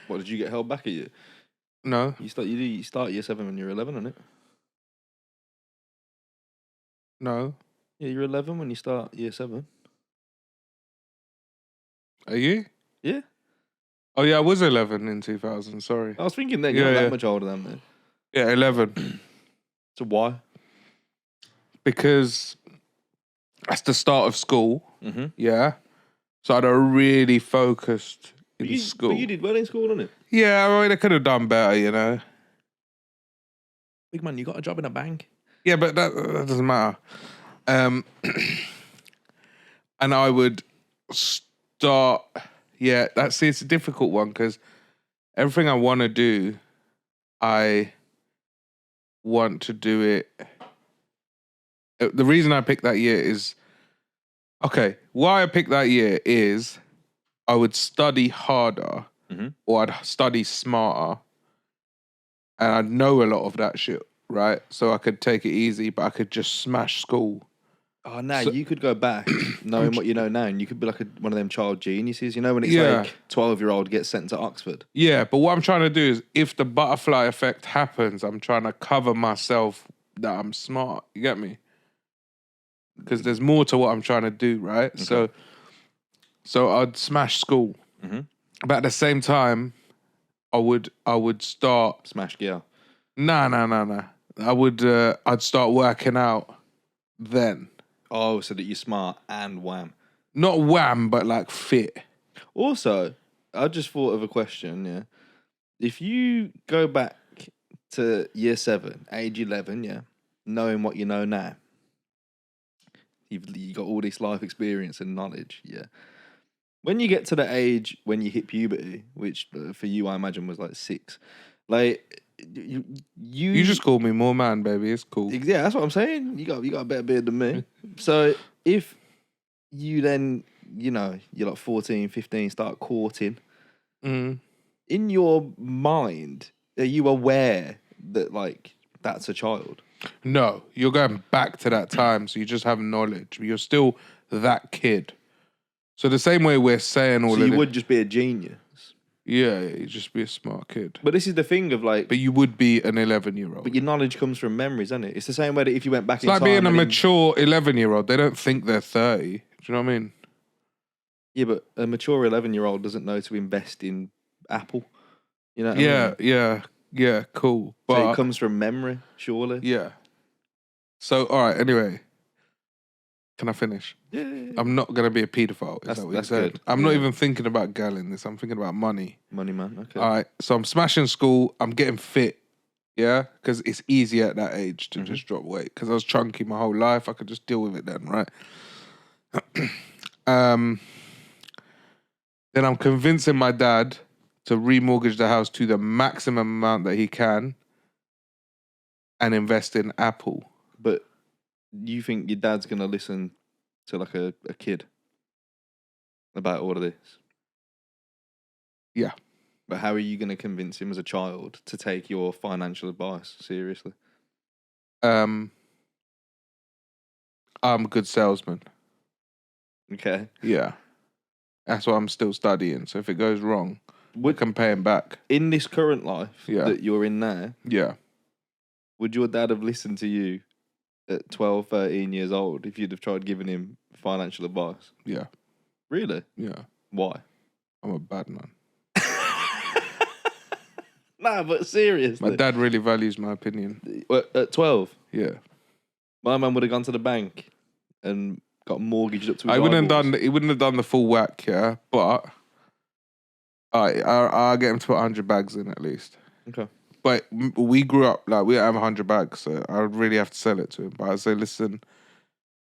What, did you get held back a year? No. You start year 7 when you're 11, isn't it? No. Yeah, you're 11 when you start year 7. Are you? Yeah. Oh, yeah, I was 11 in 2000. Sorry. I was thinking then you're not that much older than me. Yeah, 11. So why? Because that's the start of school. Mm-hmm. Yeah. So I'd have really focused in school. But you did well in school, didn't it? Yeah, I could have done better, you know. Big man, you got a job in a bank. Yeah, but that doesn't matter. And I would start. Yeah, it's a difficult one because everything I want to do, I want to do it. The reason I picked that year is, okay, why I picked that year is I would study harder or I'd study smarter and I'd know a lot of that shit, right? So I could take it easy, but I could just smash school. Oh, no, you could go back knowing what you know now and you could be like one of them child geniuses. You know when it's like 12-year-old gets sent to Oxford? Yeah, but what I'm trying to do is if the butterfly effect happens, I'm trying to cover myself that I'm smart. You get me? Because there's more to what I'm trying to do, right? Okay. So I'd smash school. Mm-hmm. But at the same time, I would start... Smash gear. Nah. I'd start working out then. Oh, so that you're smart and wham. Not wham, but like fit. Also, I just thought of a question, yeah. If you go back to year 7, age 11, yeah, knowing what you know now, you got all this life experience and knowledge, yeah. When you get to the age when you hit puberty, which for you I imagine was like 6, like You just call me more man, baby. It's cool. yeah, that's what I'm saying. You got a better beard than me. So if you then, you're like 14, 15, start courting, Mm. in your mind, are you aware that like that's a child? No, you're going back to that time, so you just have knowledge. You're still that kid. So the same way we're saying all So of you this, would just be a genius. yeah, you'd just be a smart kid. But this is the thing of like, But you would be an 11-year-old. but your knowledge comes from memories, isn't it? It's the same way that if you went back It's in like time, being a and mature 11-year-old. They don't think they're 30. Do you know what I mean? yeah, but a mature 11-year-old doesn't know to invest in Apple. You know? What I mean? Yeah, cool. So But it comes from memory, surely. yeah. So all right. Anyway, can I finish? Yeah. I'm not gonna be a paedophile. Is That's- that what you that's said? good. I'm not Yeah. even thinking about gal in this. I'm thinking about money. Money man. Okay. All right. So I'm smashing school. I'm getting fit. Yeah, because it's easy at that age to just drop weight. Because I was chunky my whole life. I could just deal with it then, right? Then I'm convincing my dad to remortgage the house to the maximum amount that he can and invest in Apple. But you think your dad's gonna listen to like a kid about all of this? Yeah. But how are you gonna convince him as a child to take your financial advice seriously? I'm a good salesman. Okay. Yeah. That's what I'm still studying. So if it goes wrong, we can pay him back. In this current life Yeah. that you're in now, Yeah. would your dad have listened to you at 12, 13 years old if you'd have tried giving him financial advice? Yeah. Really? Yeah. Why? I'm a bad man. Nah, but seriously. My dad really values my opinion. At 12, Yeah. my man would have gone to the bank and got mortgaged up to his He wouldn't have done the full whack, yeah, but I'll get him to put 100 bags in at least. Okay. But we grew up, like, we don't have 100 bags, so I would really have to sell it to him. But I'd say, listen,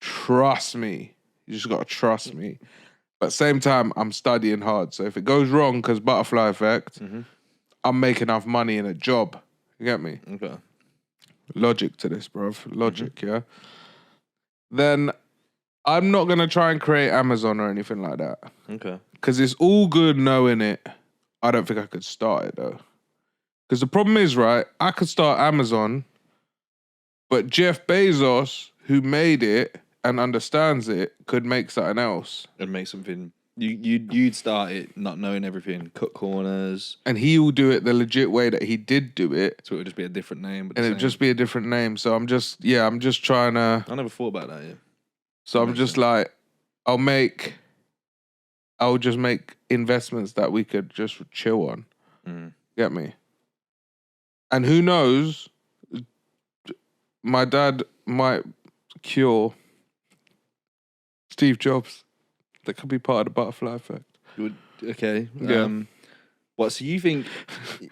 trust me. You just got to trust me. But at the same time, I'm studying hard. So if it goes wrong because butterfly effect, I'm making enough money in a job. You get me? Okay. Logic to this, bruv. Logic, yeah? Then I'm not going to try and create Amazon or anything like that. Okay. Because it's all good knowing it. I don't think I could start it, though. Because the problem is, right, I could start Amazon, but Jeff Bezos, who made it and understands it, could make something else. And make something. You'd start it not knowing everything, cut corners. And he will do it the legit way that he did do it. So it would just be a different name. But And it'd just be a different name. So I'm just trying to... I never thought about that yet. So I'm just like, I'll just make investments that we could just chill on. Get me? And who knows, my dad might cure Steve Jobs. That could be part of the butterfly effect. Okay. Yeah. What, so you think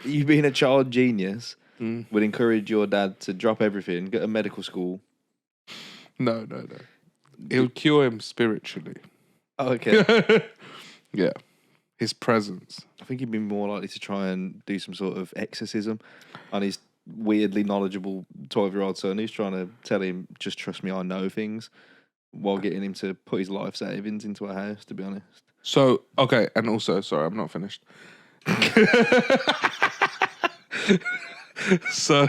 you being a child genius would encourage your dad to drop everything, go to medical school? No. It'll cure him spiritually. Oh, okay. Yeah. His presence. I think he'd be more likely to try and do some sort of exorcism on his weirdly knowledgeable 12-year-old son who's trying to tell him, just trust me, I know things, while getting him to put his life savings into a house, to be honest. So, okay, and also, sorry, I'm not finished. So,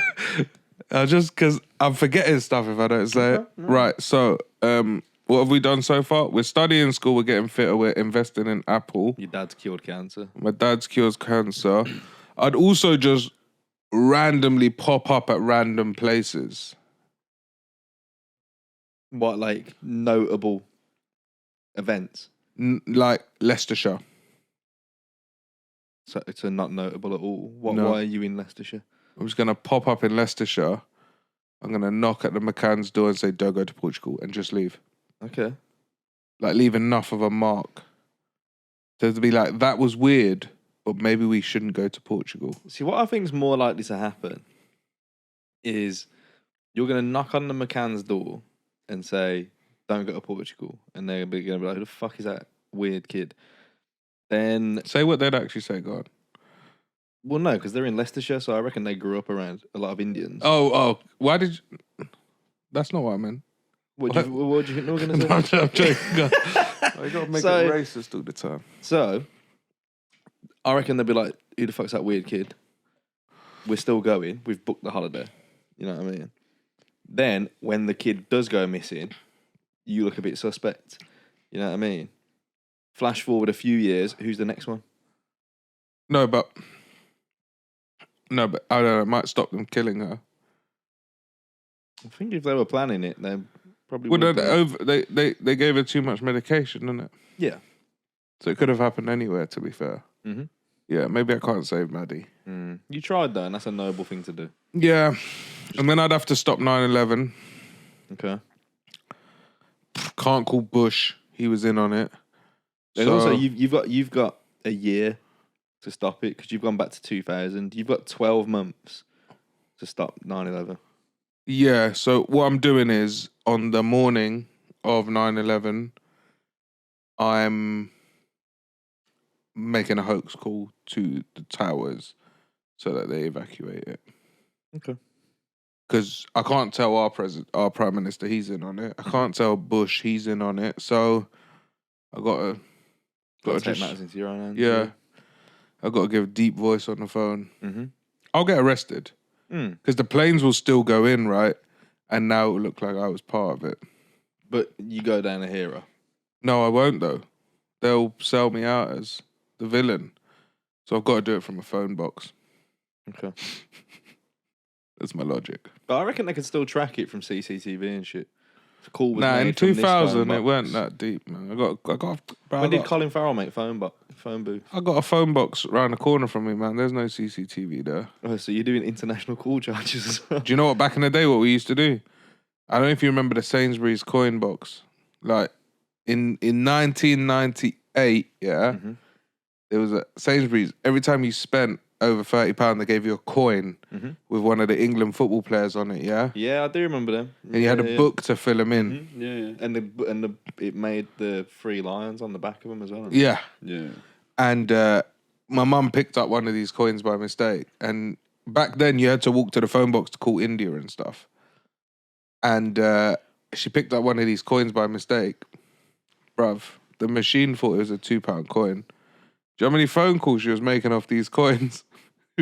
just because I'm forgetting stuff if I don't say it. No. Right, so, what have we done so far? We're studying school, we're getting fitter, we're investing in Apple. Your dad's cured cancer. My dad's cures cancer. I'd also just randomly pop up at random places. What, like, notable events? Like Leicestershire. So it's not notable at all. No. Why are you in Leicestershire? I'm just going to pop up in Leicestershire I'm going to knock at the McCann's door and say, don't go to Portugal, and just leave. Okay. Like, leave enough of a mark. So to be like, that was weird, but maybe we shouldn't go to Portugal. See, what I think is more likely to happen is you're going to knock on the McCann's door and say, don't go to Portugal. And they're going to be like, who the fuck is that weird kid? Then... Say what they'd actually say, go on. Well, no, because they're in Leicestershire, so I reckon they grew up around a lot of Indians. Oh, why did you... That's not what I meant. What do you think they were going to say? I'm joking. I got to make it racist all the time. So, I reckon they'd be like, who the fuck's that weird kid? We're still going. We've booked the holiday. You know what I mean? Then, when the kid does go missing, you look a bit suspect. You know what I mean? Flash forward a few years, who's the next one? No, but I don't know. It might stop them killing her. I think if they were planning it, they probably Well, would. they gave her too much medication, didn't it? Yeah. So it could have happened anywhere, to be fair. Mm-hmm. Yeah, maybe I can't save Maddie. You tried, though, and that's a noble thing to do. Yeah. And then I'd have to stop 9/11. Okay. Can't call Bush. He was in on it. And also, you've got a year to stop it because you've gone back to 2000. You've got 12 months to stop 9/11. Yeah, so what I'm doing is, on the morning of 9/11, I'm making a hoax call to the towers so that they evacuate it. Okay. Because I can't tell our prime minister he's in on it. I can't tell Bush he's in on it. So I got to take matters into your own hands. Yeah. I got to give a deep voice on the phone. Mm-hmm. I'll get arrested. Because the planes will still go in, right? And now it will look like I was part of it. But you go down a hero. No, I won't, though. They'll sell me out as the villain. So I've got to do it from a phone box. Okay. That's my logic. But I reckon they can still track it from CCTV and shit. The call was Nah, made in from this 2000, phone it weren't that deep, man. When did Colin Farrell make phone booth? I got a phone box around the corner from me, man. There's no CCTV there. Oh, so you're doing international call charges as well? Do you know what, back in the day, what we used to do? I don't know if you remember the Sainsbury's coin box. Like, in 1998, yeah, there was a Sainsbury's. Every time you spent over £30, they gave you a coin with one of the England football players on it, yeah? Yeah, I do remember them. And you had a book to fill them in. Yeah. And it made the 3 lions on the back of them as well. Yeah. Yeah. And my mum picked up one of these coins by mistake. And back then, you had to walk to the phone box to call India and stuff. And she picked up one of these coins by mistake. Bruv, the machine thought it was a £2 coin. Do you know how many phone calls she was making off these coins?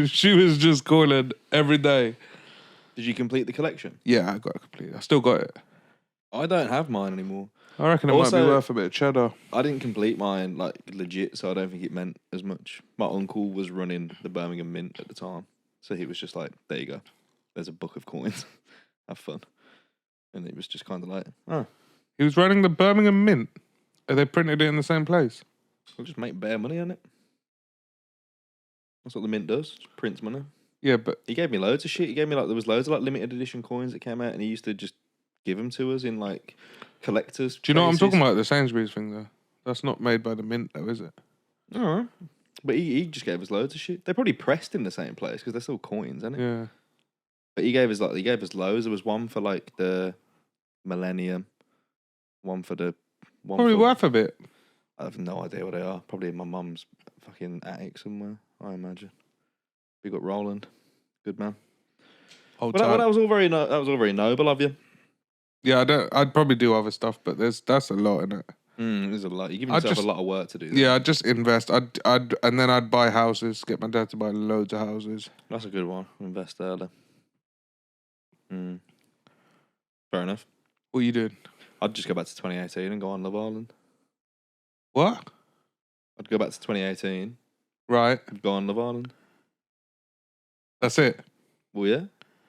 She was just calling every day. Did you complete the collection? Yeah, I got it complete. I still got it. I don't have mine anymore. I reckon it might be worth a bit of cheddar. I didn't complete mine like legit, so I don't think it meant as much. My uncle was running the Birmingham Mint at the time, so he was just like, "There you go, there's a book of coins, have fun." And it was just kind of like, "Oh, He was running the Birmingham Mint. They printed it in the same place. we'll just make bare money on it." That's what the Mint does, just prints money. Yeah, but He gave me loads of shit. He gave me there was loads of limited edition coins that came out, and he used to just give them to us in collectors. do you know what I'm talking about? The Sainsbury's thing, though. That's not made by the Mint, though, is it? Alright. But he just gave us loads of shit. They're probably pressed in the same place because they're still coins, isn't it? Yeah. But he gave us loads. There was one for the Millennium, one for the one. Probably for, worth a bit. I have no idea what they are. Probably in my mum's fucking attic somewhere, I imagine. We got Roland, good man. Hold But tight. that was all very noble of you. Yeah, I'd probably do other stuff, but that's a lot in it. There's a lot. You're giving yourself a lot of work to do. There. Yeah, I'd just invest. And then I'd buy houses. Get my dad to buy loads of houses. That's a good one. Invest early. Fair enough. What are you doing? I'd just go back to 2018 and go on Love Island. What? I'd go back to 2018 Right. and go on Love Island. That's it. Well, yeah.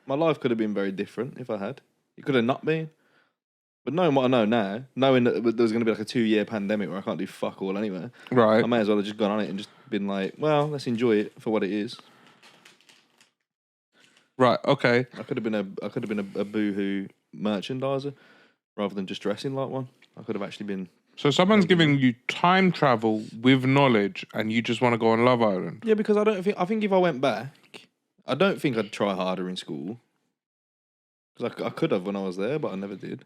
My life could have been very different if I had. It could have not been. But knowing what I know now, knowing that there was going to be a 2-year pandemic where I can't do fuck all anyway, Right. I may as well have just gone on it and just been like, well, let's enjoy it for what it is. Right. Okay. I could have been a boohoo merchandiser rather than just dressing like one. I could have actually been. So someone's giving you time travel with knowledge, and you just want to go on Love Island. Yeah, because I think if I went back, I don't think I'd try harder in school. Because I could have when I was there, but I never did.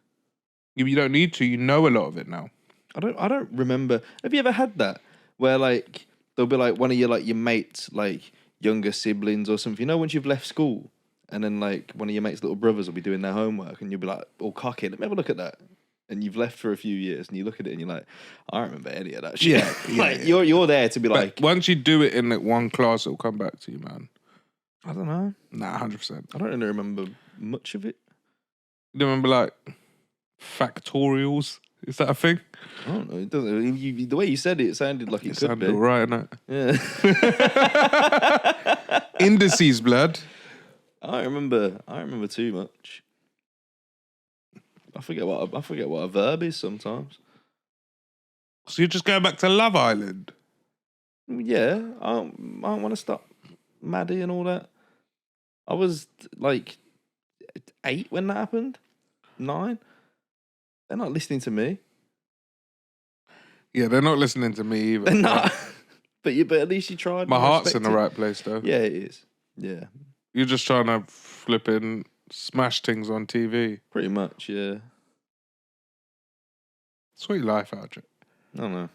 You don't need to. You know a lot of it now. I don't remember. Have you ever had that where like there'll be like one of your mates, like younger siblings or something? You know, once you've left school, and then like one of your mates' little brothers will be doing their homework, and you'll be like, "Oh, cocky, let me have a look at that." And you've left for a few years, and you look at it, and you're like, "I don't remember any of that shit." Yeah, like you're there to be But like, once you do it in like one class, it'll come back to you, man. I don't know. Nah, 100%. I don't really remember much of it. You don't remember like factorials? Is that a thing? I don't know. It doesn't. The way you said it, it sounded like it could Sounded be. all right, innit? Yeah. Indices, blood. I don't remember too much. I forget what a verb is sometimes. So you're just going back to Love Island? Yeah, I don't want to stop Maddie and all that. I was like 8 when that happened. 9. They're not listening to me. Yeah, they're not listening to me either. They're not. But at least you tried. My and I heart's in respect the it. right place, though. Yeah, it is. Yeah, You're just trying to flipping smash things on TV. pretty much. Yeah. Sweet life, Alger. I don't know.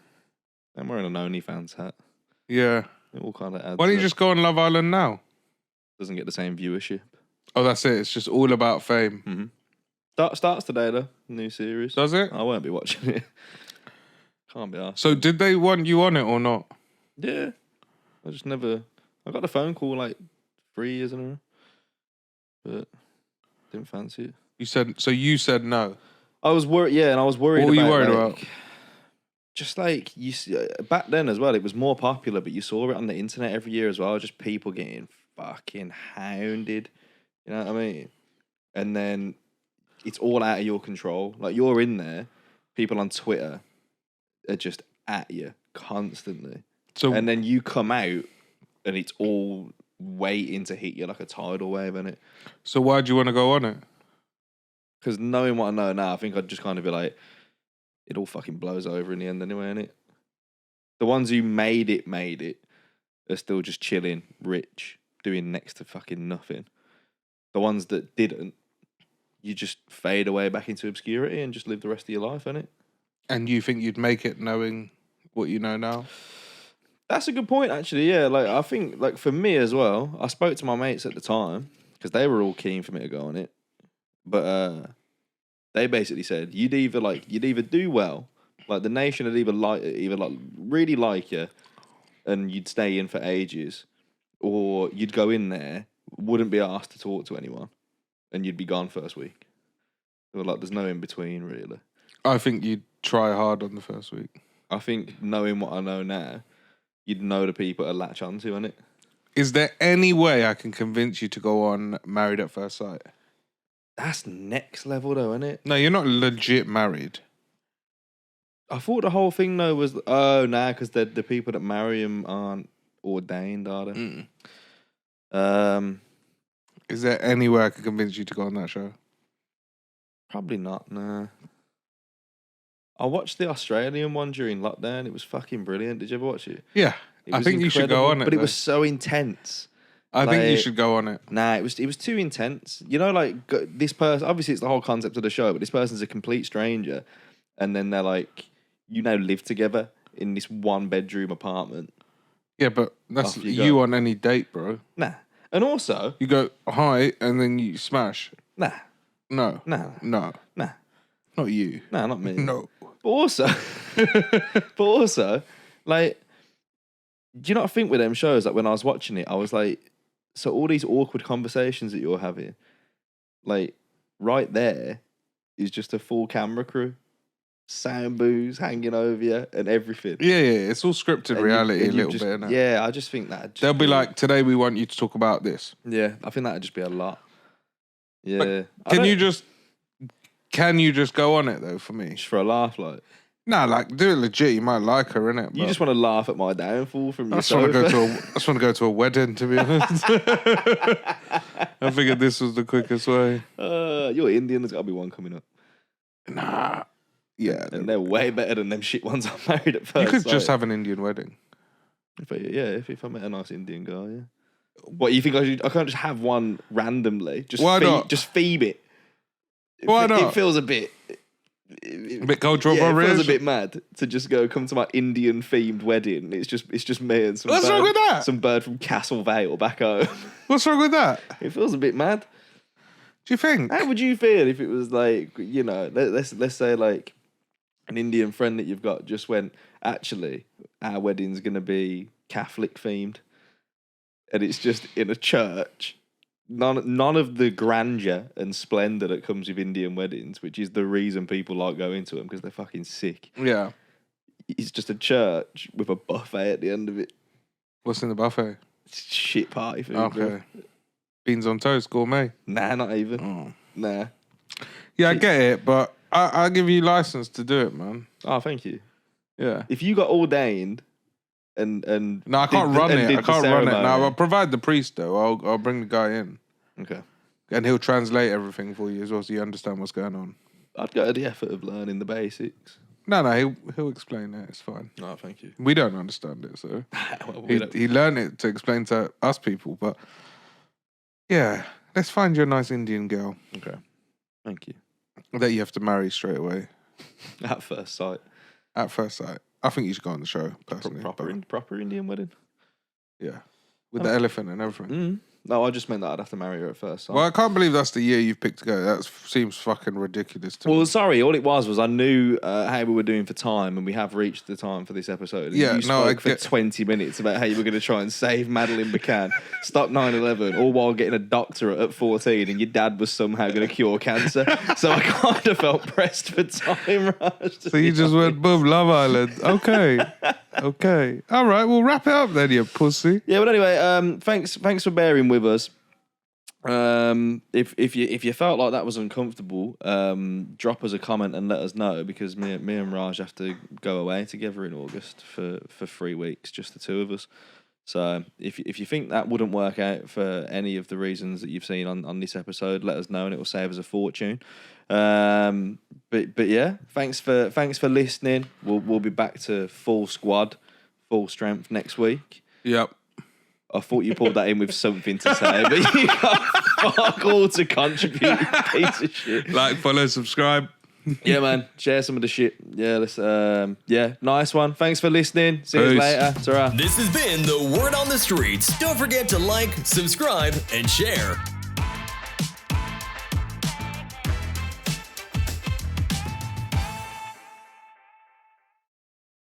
I'm wearing an OnlyFans hat. Yeah. It all kind of adds. Why don't you up. just go on Love Island now? Doesn't get the same viewership. Oh, that's it. It's just all about fame. Mm-hmm. Starts today though. New series. Does it? I won't be watching it. Can't be asked. So did they want you on it or not? Yeah. I just never. I got a phone call like 3 years in a row, but didn't fancy it. You said no. I was worried. Yeah, and I was worried. What were you about, worried like, about? Just like you see, back then as well, it was more popular, but you saw it on the internet every year as well. Just people getting fucking hounded. You know what I mean? And then it's all out of your control. Like you're in there, people on Twitter are just at you constantly. So And then you come out, and it's all waiting to hit you like a tidal wave, innit? So why do you want to go on it? Because knowing what I know now, I think I'd just kind of be like, it all fucking blows over in the end anyway, innit? The ones who made it are still just chilling, rich, doing next to fucking nothing. The ones that didn't, you just fade away back into obscurity and just live the rest of your life, innit? And you think you'd make it knowing what you know now? That's a good point, actually. Yeah, like I think, like for me as well, I spoke to my mates at the time because they were all keen for me to go on it, but they basically said you'd either do well, like the nation would either really like you, and you'd stay in for ages, or you'd go in there, wouldn't be asked to talk to anyone, and you'd be gone first week. They were like, there's no in between, really. I think you'd try hard on the first week. I think knowing what I know now, you'd know the people to latch onto, innit? Is there any way I can convince you to go on Married at First Sight? That's next level, though, isn't it? No, you're not legit married. I thought the whole thing though was because the people that marry him aren't ordained, are they? Is there any way I can convince you to go on that show? Probably not. Nah. I watched the Australian one during lockdown. It was fucking brilliant. Did you ever watch it? Yeah, It I was think you should go incredible, on it. but it though. was so intense. I think you like- should go on it. Nah, it was too intense. You know, like this person. Obviously, it's the whole concept of the show, but this person's a complete stranger, and then they're like, you now live together in this 1-bedroom apartment. Yeah, but that's Off you you go. on any date, bro. Nah, and also, You go hi and then you smash. nah, No, nah, no, nah, not you. nah, not me. No. But also, like, do you not think with them shows, like when I was watching it, I was like, so all these awkward conversations that you're having, like, right there is just a full camera crew, sound booths hanging over you and everything. Yeah, it's all scripted And reality and a little just, bit. Innit? Yeah, I just think that They'll be like, today we want you to talk about this. yeah, I think that'd just be a lot. Yeah, Can you just go on it though for me? just for a laugh, like? Nah, like do it legit. You might like her, innit? You just want to laugh at my downfall from I your just want sofa. to go to a wedding, to be honest. I figured this was the quickest way. You're Indian. There's got to be one coming up. Nah. Yeah. And they're way better than them shit ones I married at first. You could sight. just have an Indian wedding. If I met a nice Indian girl, yeah. What, you think I can't just have one randomly? Why not? Just feed it. Why not? It feels a bit... A bit cultural It feels a appropriation. bit mad to just come to my Indian themed wedding. It's just me and some What's bird, wrong with that? some bird from Castle Vale back home. What's wrong with that? It feels a bit mad. Do you think? How would you feel if it was like, you know, let's say like an Indian friend that you've got just went, actually, our wedding's gonna be Catholic themed, and it's just in a church. None of the grandeur and splendor that comes with Indian weddings, which is the reason people like going to them because they're fucking sick. Yeah. It's just a church with a buffet at the end of it. What's in the buffet? It's shit party food. Okay. Bro. Beans on toast, gourmet. Nah, not even. Oh. Nah. Yeah, I get it, but I'll give you license to do it, man. Oh, thank you. Yeah. If you got ordained and No, I can't run it. I can't run it. No, ceremony- I'll provide the priest though. I'll bring the guy in, Okay. and he'll translate everything for you as well, so you understand what's going on. I'd go to the effort of learning the basics. No, he'll explain it. It's fine. Oh, thank you. We don't understand it, so Well, we don't- he learned it to explain to us people. But yeah, let's find you a nice Indian girl Okay. Thank you. that you have to marry straight away At first sight. at first sight. I think you should go on the show personally. Proper Indian wedding. Yeah, with the elephant and everything. Mm. No, I just meant that I'd have to marry her at first sight. Well, I can't believe that's the year you've picked to go. That seems fucking ridiculous to me. Well, sorry. All it was I knew how we were doing for time, and we have reached the time for this episode. And Yeah, you no, I spoke for get- 20 minutes about how you were going to try and save Madeleine McCann, stop 9/11, all while getting a doctorate at 14, and your dad was somehow going to cure cancer. So I kind of felt pressed for time, Raj. So you just went, boom, Love Island. Okay. Okay. All right, we'll wrap it up then, you pussy. Yeah, but anyway, thanks for bearing with us. If you felt like that was uncomfortable, drop us a comment and let us know, because me and Raj have to go away together in August for 3 weeks, just the two of us. So if you think that wouldn't work out for any of the reasons that you've seen on this episode, let us know and it will save us a fortune. But yeah, thanks for listening. We'll be back to full squad, full strength next week. Yep. I thought you pulled that in with something to say, but you got fuck all to contribute, you piece of shit. Like, follow, subscribe. Yeah, man. Share some of the shit. Yeah, let's. Yeah, nice one. Thanks for listening. See you Peace. later. Ta-ra. This has been The Word on the Streets. Don't forget to like, subscribe, and share.